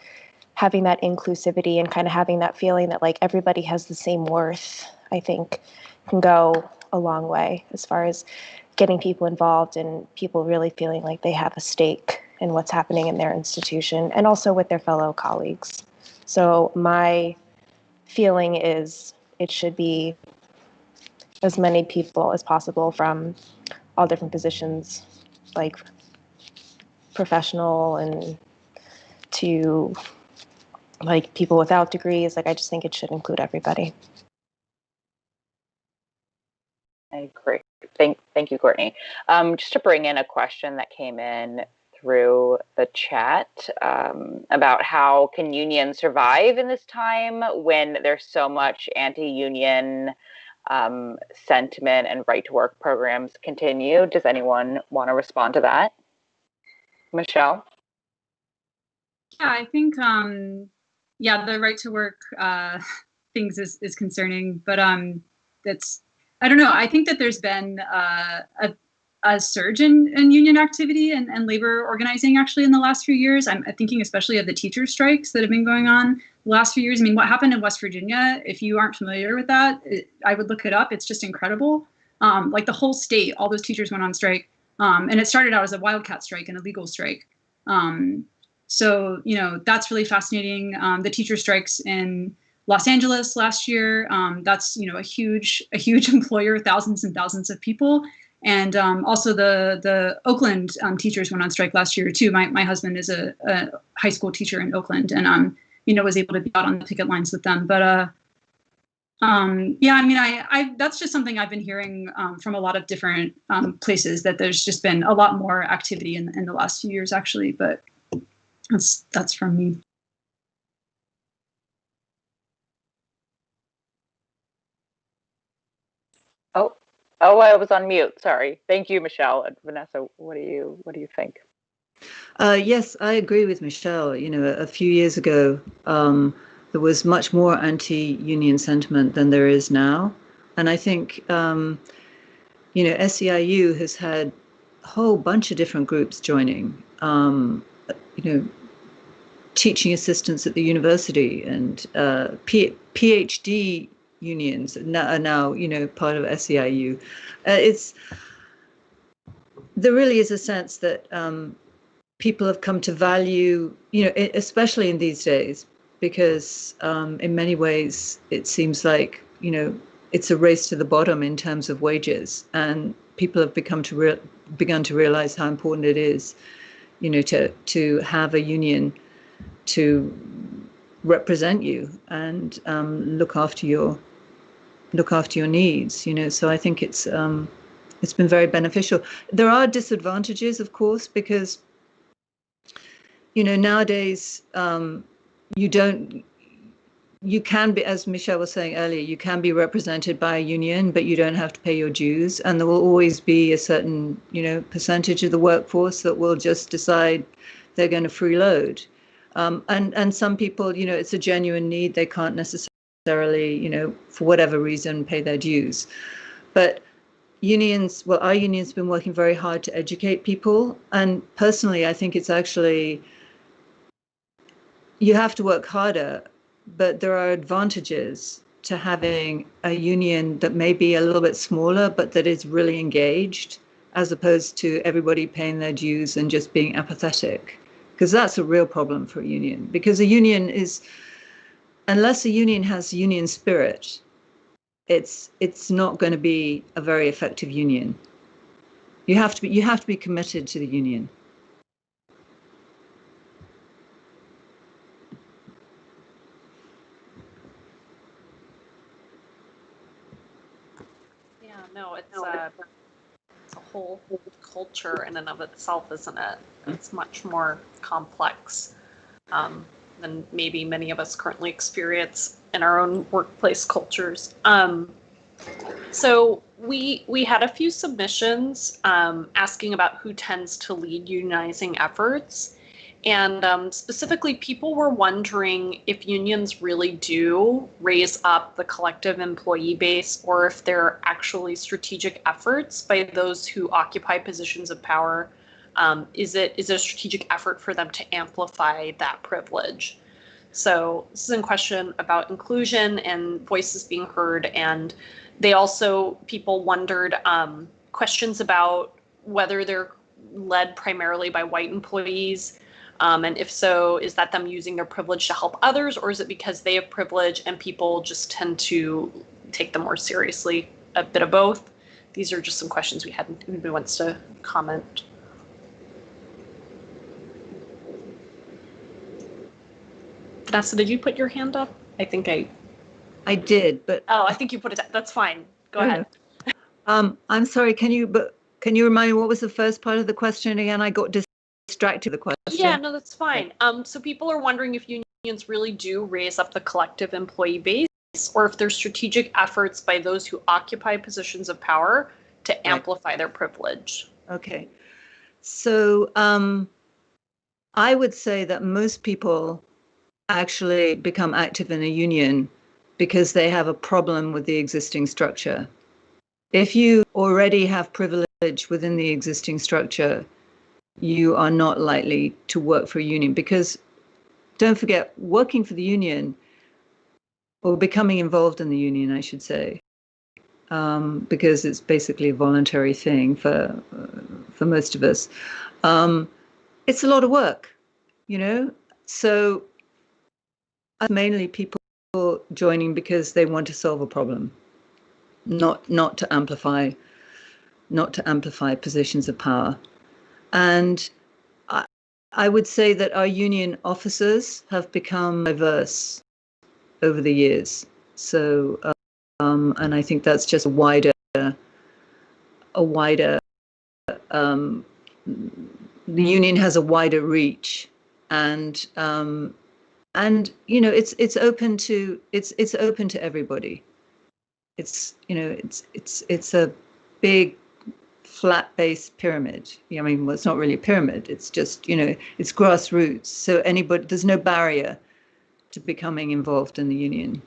S5: having that inclusivity and kind of having that feeling that everybody has the same worth, I think can go a long way as far as getting people involved and people really feeling like they have a stake in what's happening in their institution and also with their fellow colleagues. So my feeling is it should be as many people as possible from all different positions, like professional and to people without degrees. I just think it should include everybody.
S1: I agree. Thank you, Courtney. Just to bring in a question that came in through the chat about how can unions survive in this time when there's so much anti-union sentiment and right-to-work programs continue. Does anyone want to respond to that? Michelle?
S6: Yeah, I think, the right-to-work things is concerning, but I don't know. I think that there's been a surge in union activity and labor organizing actually in the last few years. I'm thinking especially of the teacher strikes that have been going on the last few years. I mean, what happened in West Virginia, if you aren't familiar with that, I would look it up. It's just incredible. The whole state, all those teachers went on strike. And it started out as a wildcat strike, an illegal strike. So, that's really fascinating. The teacher strikes in Los Angeles last year, that's, a huge employer, thousands and thousands of people. And also the Oakland teachers went on strike last year too. My husband is a high school teacher in Oakland, and was able to be out on the picket lines with them. But I that's just something I've been hearing from a lot of different places, that there's just been a lot more activity in the last few years actually. But that's from me.
S2: Oh, I was on mute. Sorry. Thank you, Michelle and Vanessa. What do you think?
S4: Yes, I agree with Michelle. You know, a few years ago, there was much more anti-union sentiment than there is now, and I think you know, SEIU has had a whole bunch of different groups joining. You know, teaching assistants at the university and PhD unions are now, you know, part of SEIU. There really is a sense that people have come to value, you know, especially in these days, because in many ways it seems like, you know, it's a race to the bottom in terms of wages, and people have begun to realize how important it is, you know, to have a union to represent you and look after your needs, you know. So I think it's been very beneficial. There are disadvantages, of course, because, you know, nowadays you can be, as Michelle was saying earlier, you can be represented by a union, but you don't have to pay your dues, and there will always be a certain, you know, percentage of the workforce that will just decide they're going to freeload. And some people, you know, it's a genuine need. They can't necessarily, you know, for whatever reason, pay their dues. But unions, well, our union's been working very hard to educate people. And personally, I think it's actually, you have to work harder, but there are advantages to having a union that may be a little bit smaller, but that is really engaged, as opposed to everybody paying their dues and just being apathetic. Because that's a real problem for a union. Because a union is, unless a union has union spirit, it's not going to be a very effective union. You have to be committed to the union.
S3: Yeah, no, it's a whole culture in and of itself, isn't it? It's much more complex than maybe many of us currently experience in our own workplace cultures. So we had a few submissions asking about who tends to lead unionizing efforts. And specifically, people were wondering if unions really do raise up the collective employee base, or if they're actually strategic efforts by those who occupy positions of power. Is it a strategic effort for them to amplify that privilege? So this is a question about inclusion and voices being heard. And people wondered questions about whether they're led primarily by white employees. And if so, is that them using their privilege to help others, or is it because they have privilege and people just tend to take them more seriously? A bit of both. These are just some questions we had. Anybody wants to comment? Vanessa, did you put your hand up? I think
S4: I did, but
S3: I think you put it. That's fine. Go ahead.
S4: I'm sorry. Can you remind me what was the first part of the question again? I got distracted with the question.
S3: Yeah, no, that's fine. So people are wondering if unions really do raise up the collective employee base, or if there's strategic efforts by those who occupy positions of power to amplify their privilege.
S4: Okay. So I would say that most people actually become active in a union because they have a problem with the existing structure. If you already have privilege within the existing structure, you are not likely to work for a union, because don't forget, working for the union, or becoming involved in the union, I should say, because it's basically a voluntary thing for most of us. It's a lot of work, you know. So mainly people joining because they want to solve a problem, not to amplify positions of power. And I would say that our union officers have become diverse over the years. So, and I think that's just a wider. The union has a wider reach, and you know, it's open to everybody. it's a big flat base pyramid. I mean, well, it's not really a pyramid. It's just, it's grassroots. So there's no barrier to becoming involved in the union.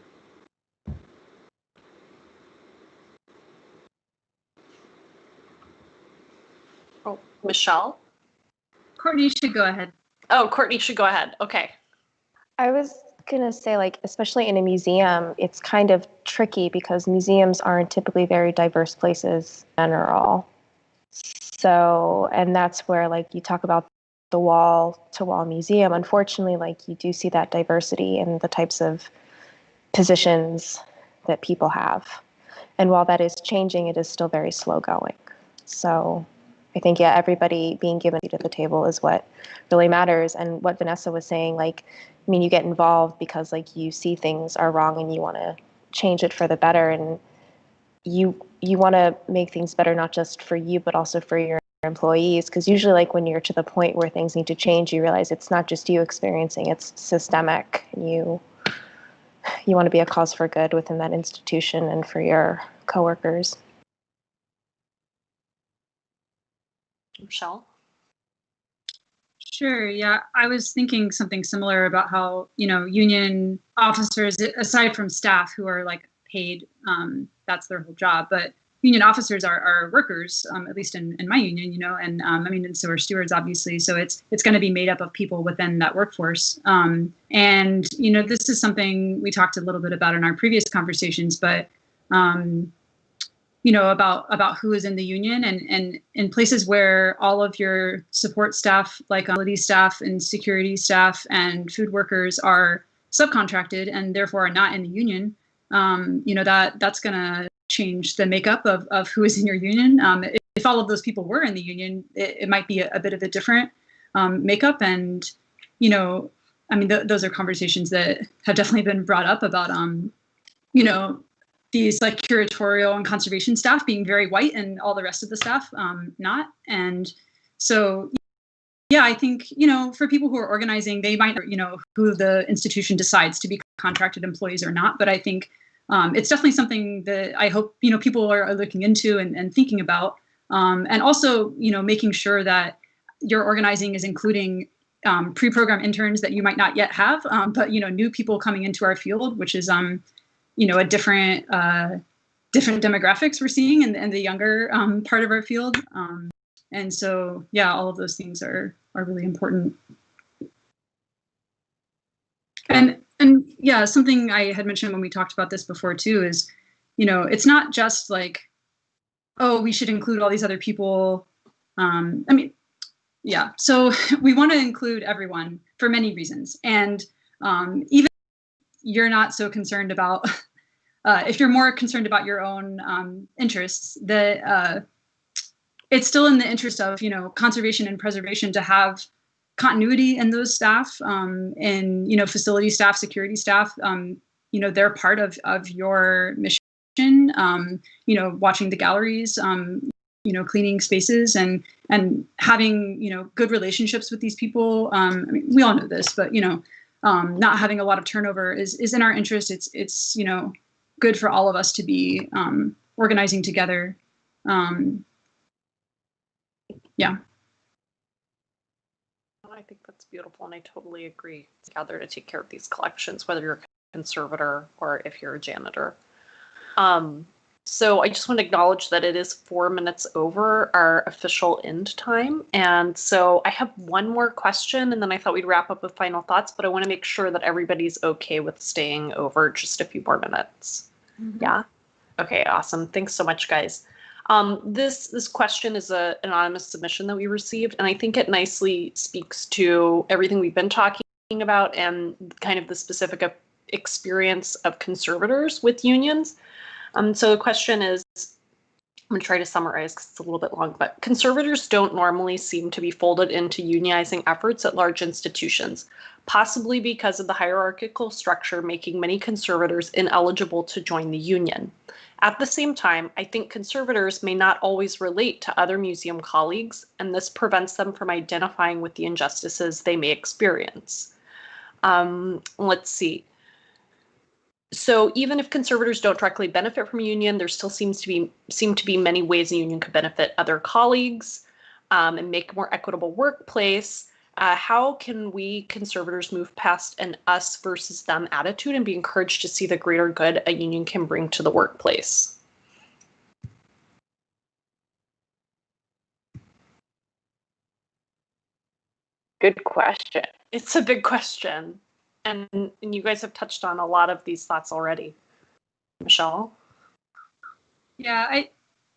S3: Oh, Michelle?
S6: Courtney should go ahead.
S3: Oh, Courtney should go ahead. Okay.
S5: I was gonna say, like, especially in a museum, it's kind of tricky because museums aren't typically very diverse places in general. So, and that's where, like, you talk about the wall-to-wall museum. Unfortunately, like, you do see that diversity in the types of positions that people have. And while that is changing, it is still very slow going. So I think, yeah, everybody being given a seat at the table is what really matters. And what Vanessa was saying, like, I mean, you get involved because, like, you see things are wrong and you want to change it for the better. And you want to make things better, not just for you, but also for your employees. Because usually, like, when you're to the point where things need to change, you realize it's not just you experiencing, it's systemic. And you want to be a cause for good within that institution and for your coworkers.
S3: Michelle?
S6: Sure. Yeah, I was thinking something similar about how, union officers, aside from staff who are like paid, that's their whole job, but union officers are workers, at least in my union, and and so are stewards, obviously. So it's going to be made up of people within that workforce. And this is something we talked a little bit about in our previous conversations, but about who is in the union, and in places where all of your support staff, like quality staff and security staff and food workers, are subcontracted and therefore are not in the union. That's going to change the makeup of who is in your union. If all of those people were in the union, it might be a bit of a different makeup. And those are conversations that have definitely been brought up about these like curatorial and conservation staff being very white and all the rest of the staff not. And so, yeah, I think, for people who are organizing, they might, who the institution decides to be contracted employees or not. But I think it's definitely something that I hope, people are looking into and thinking about. And also, making sure that your organizing is including pre-program interns that you might not yet have, but, new people coming into our field, which is, a different demographics we're seeing in the younger part of our field. And so, yeah, all of those things are really important. And yeah, something I had mentioned when we talked about this before too is, it's not just like, oh, we should include all these other people. Yeah, so we want to include everyone for many reasons. And even you're not so concerned about, if you're more concerned about your own interests, that it's still in the interest of, conservation and preservation to have continuity in those staff, and, facility staff, security staff. They're part of your mission, watching the galleries, cleaning spaces and having, good relationships with these people. We all know this, but, not having a lot of turnover is in our interest. It's good for all of us to be organizing together. Yeah.
S3: I think that's beautiful, and I totally agree. Together to take care of these collections, whether you're a conservator or if you're a janitor. So I just want to acknowledge that it is 4 minutes over our official end time. And so I have one more question, and then I thought we'd wrap up with final thoughts, but I want to make sure that everybody's okay with staying over just a few more minutes. Mm-hmm. Yeah? Okay, awesome. Thanks so much, guys. This question is an anonymous submission that we received, and I think it nicely speaks to everything we've been talking about and kind of the specific experience of conservators with unions. So the question is, I'm going to try to summarize because it's a little bit long, but conservators don't normally seem to be folded into unionizing efforts at large institutions, possibly because of the hierarchical structure making many conservators ineligible to join the union. At the same time, I think conservators may not always relate to other museum colleagues, and this prevents them from identifying with the injustices they may experience. Let's see. So even if conservators don't directly benefit from a union, there still seem to be many ways a union could benefit other colleagues and make a more equitable workplace. How can we conservators move past an us versus them attitude and be encouraged to see the greater good a union can bring to the workplace?
S1: Good question.
S3: It's a big question. And you guys have touched on a lot of these thoughts already. Michelle?
S6: Yeah, I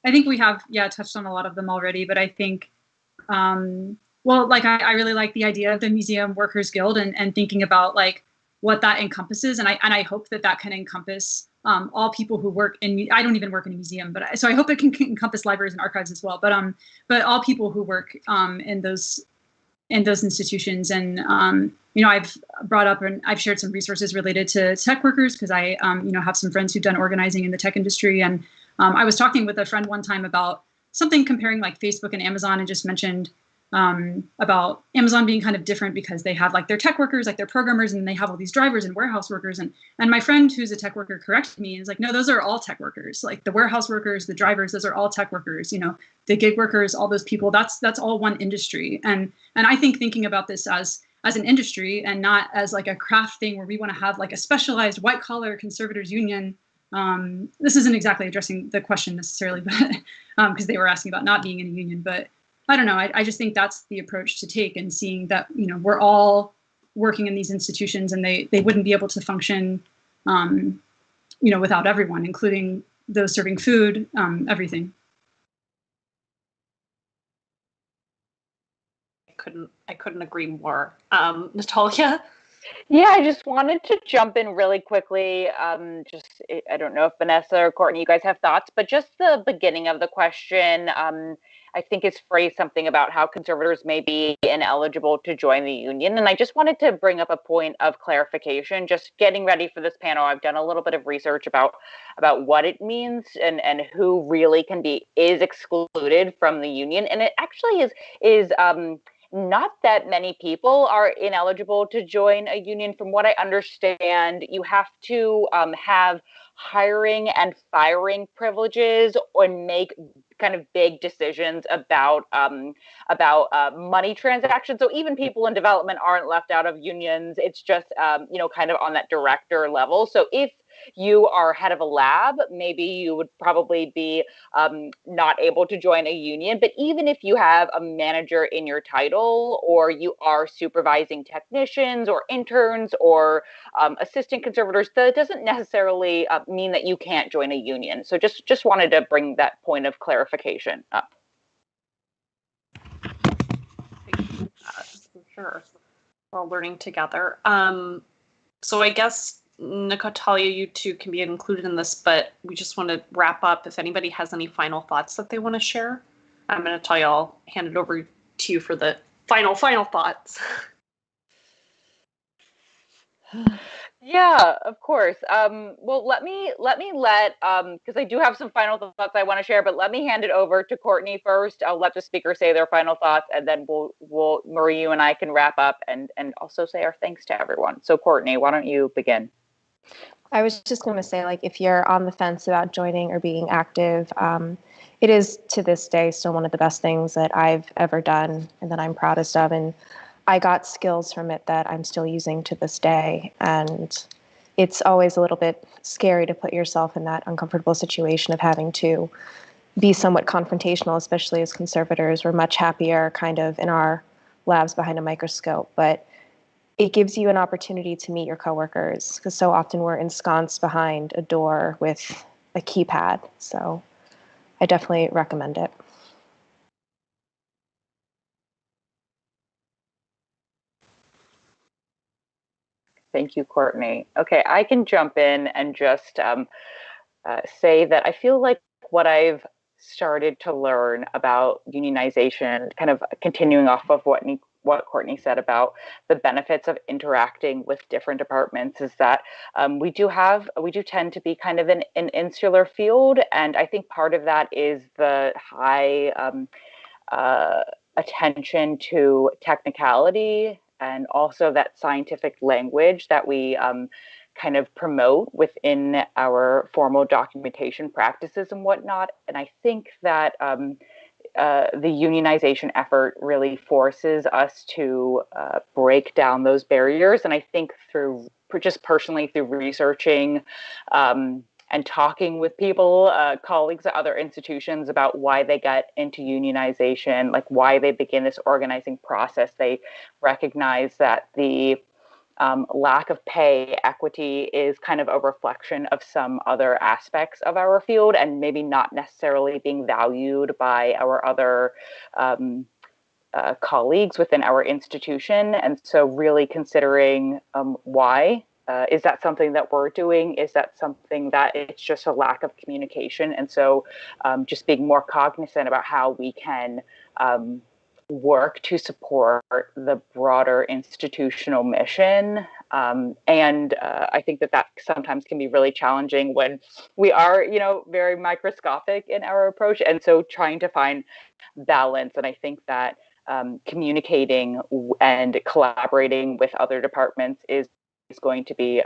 S6: think we have, touched on a lot of them already, but I think, well, like I really like the idea of the Museum Workers Guild and thinking about like what that encompasses. And I hope that that can encompass all people who work in, I don't even work in a museum, but so I hope it can encompass libraries and archives as well. But all people who work in those institutions. And, I've brought up and I've shared some resources related to tech workers because I, have some friends who've done organizing in the tech industry. And I was talking with a friend one time about something comparing like Facebook and Amazon and just mentioned about Amazon being kind of different because they have like their tech workers, like their programmers, and they have all these drivers and warehouse workers. And my friend who's a tech worker corrected me and is like, no, those are all tech workers. Like the warehouse workers, the drivers, those are all tech workers, the gig workers, all those people, that's all one industry. And I think thinking about this as an industry and not as like a craft thing where we want to have like a specialized white collar conservators union. This isn't exactly addressing the question necessarily, but because they were asking about not being in a union, but I don't know. I just think that's the approach to take and seeing that, we're all working in these institutions and they wouldn't be able to function, without everyone, including those serving food, everything.
S3: I couldn't agree more. Natalya?
S1: Yeah, I just wanted to jump in really quickly. I don't know if Vanessa or Courtney, you guys have thoughts, but just the beginning of the question, I think it's phrased something about how conservators may be ineligible to join the union. And I just wanted to bring up a point of clarification. Just getting ready for this panel, I've done a little bit of research about what it means and who really is excluded from the union. And it actually is not that many people are ineligible to join a union. From what I understand, you have to have hiring and firing privileges or make kind of big decisions about money transactions. So even people in development aren't left out of unions. It's just kind of on that director level. So if you are head of a lab, maybe you would probably be not able to join a union. But even if you have a manager in your title, or you are supervising technicians or interns or assistant conservators, that doesn't necessarily mean that you can't join a union. So just wanted to bring that point of clarification up.
S3: For sure. We're all learning together. So I guess Natalya, you two can be included in this, but we just want to wrap up. If anybody has any final thoughts that they want to share, Natalya, I'll hand it over to you for the final thoughts.
S1: Yeah, of course. Well, let because I do have some final thoughts I want to share, but let me hand it over to Courtney first. I'll let the speaker say their final thoughts, and then we'll Marie, you and I can wrap up and also say our thanks to everyone. So Courtney, why don't you begin?
S5: I was just going to say, like, if you're on the fence about joining or being active, it is to this day still one of the best things that I've ever done and that I'm proudest of. And I got skills from it that I'm still using to this day. And it's always a little bit scary to put yourself in that uncomfortable situation of having to be somewhat confrontational, especially as conservators. We're much happier kind of in our labs behind a microscope. But it gives you an opportunity to meet your coworkers, because so often we're ensconced behind a door with a keypad. So I definitely recommend it.
S1: Thank you, Courtney. Okay, I can jump in and just say that I feel like what I've started to learn about unionization, kind of continuing off of what Courtney said about the benefits of interacting with different departments, is that we do tend to be kind of an insular field, and I think part of that is the high attention to technicality and also that scientific language that we
S2: kind of promote within our formal documentation practices and whatnot. And I think that the unionization effort really forces us to break down those barriers. And I think through just personally through researching and talking with people, colleagues at other institutions about why they get into unionization, like why they begin this organizing process, they recognize that the lack of pay equity is kind of a reflection of some other aspects of our field and maybe not necessarily being valued by our other colleagues within our institution. And so really considering why. Is that something that we're doing? Is that something that it's just a lack of communication? And so just being more cognizant about how we can work to support the broader institutional mission. And I think that sometimes can be really challenging when we are, very microscopic in our approach. And so trying to find balance. And I think that communicating and collaborating with other departments is going to be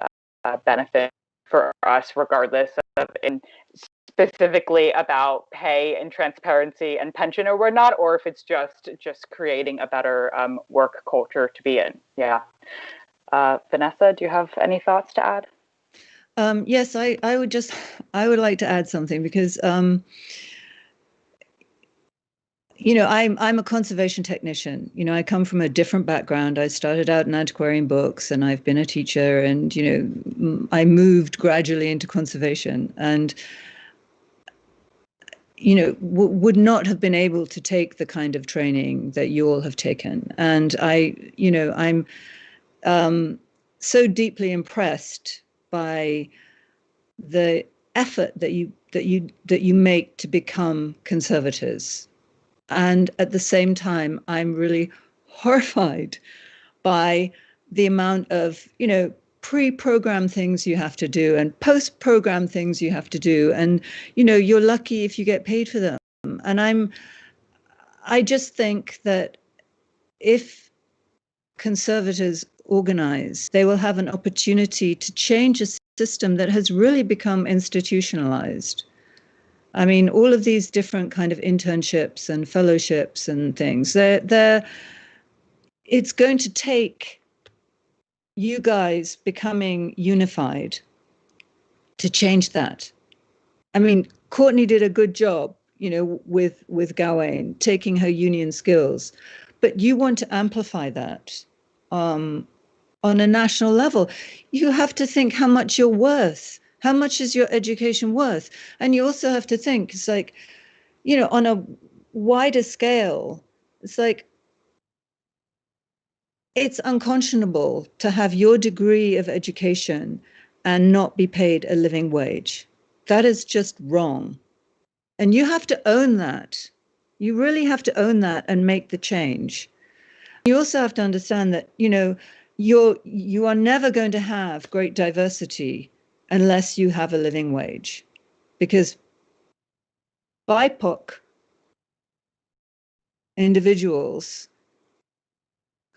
S2: a benefit for us, regardless of specifically about pay and transparency and pension or whatnot, or if it's just creating a better work culture to be in. Yeah. Vanessa, do you have any thoughts to add?
S4: Yes, I would like to add something because I'm a conservation technician. I come from a different background. I started out in antiquarian books and I've been a teacher, and, I moved gradually into conservation and, would not have been able to take the kind of training that you all have taken. And I'm so deeply impressed by the effort that you make to become conservators. And at the same time, I'm really horrified by the amount of, pre-programmed things you have to do and post-programmed things you have to do. And, you're lucky if you get paid for them. And I just think that if conservators organize, they will have an opportunity to change a system that has really become institutionalized. I mean, all of these different kind of internships and fellowships and things, it's going to take you guys becoming unified to change that. I mean, Courtney did a good job, with Gawain, taking her union skills, but you want to amplify that on a national level. You have to think how much you're worth. How much is your education worth? And you also have to think, it's like, on a wider scale, it's like, it's unconscionable to have your degree of education and not be paid a living wage. That is just wrong. And you have to own that. You really have to own that and make the change. You also have to understand that, you are never going to have great diversity unless you have a living wage, because BIPOC individuals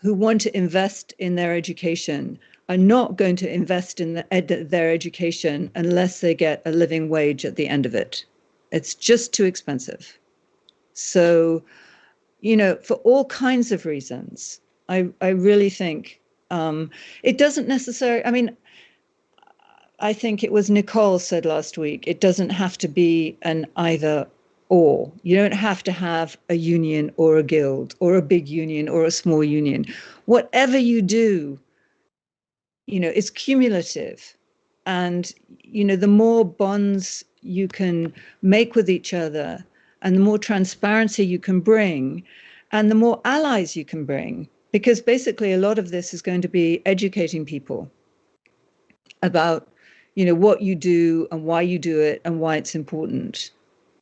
S4: who want to invest in their education are not going to invest in their education unless they get a living wage at the end of it. It's just too expensive. So, for all kinds of reasons, I really think it doesn't necessarily, I mean, I think it was Nicole said last week, it doesn't have to be an either or. You don't have to have a union or a guild or a big union or a small union. Whatever you do, is cumulative. And, the more bonds you can make with each other and the more transparency you can bring and the more allies you can bring, because basically a lot of this is going to be educating people about what you do and why you do it and why it's important.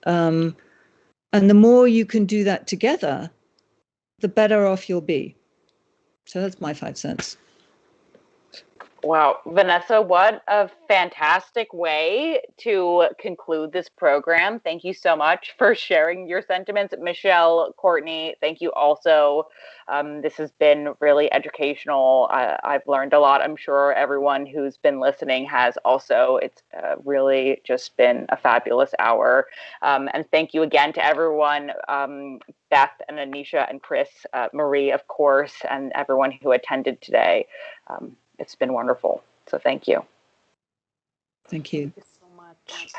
S4: And the more you can do that together, the better off you'll be. So that's my 5 cents.
S1: Wow, Vanessa, what a fantastic way to conclude this program. Thank you so much for sharing your sentiments. Michelle, Courtney, thank you also. This has been really educational. I've learned a lot. I'm sure everyone who's been listening has also. It's really just been a fabulous hour. And thank you again to everyone, Beth and Anisha and Chris, Marie, of course, and everyone who attended today. It's been wonderful. So thank you.
S4: Thank you.
S3: Thank you so much.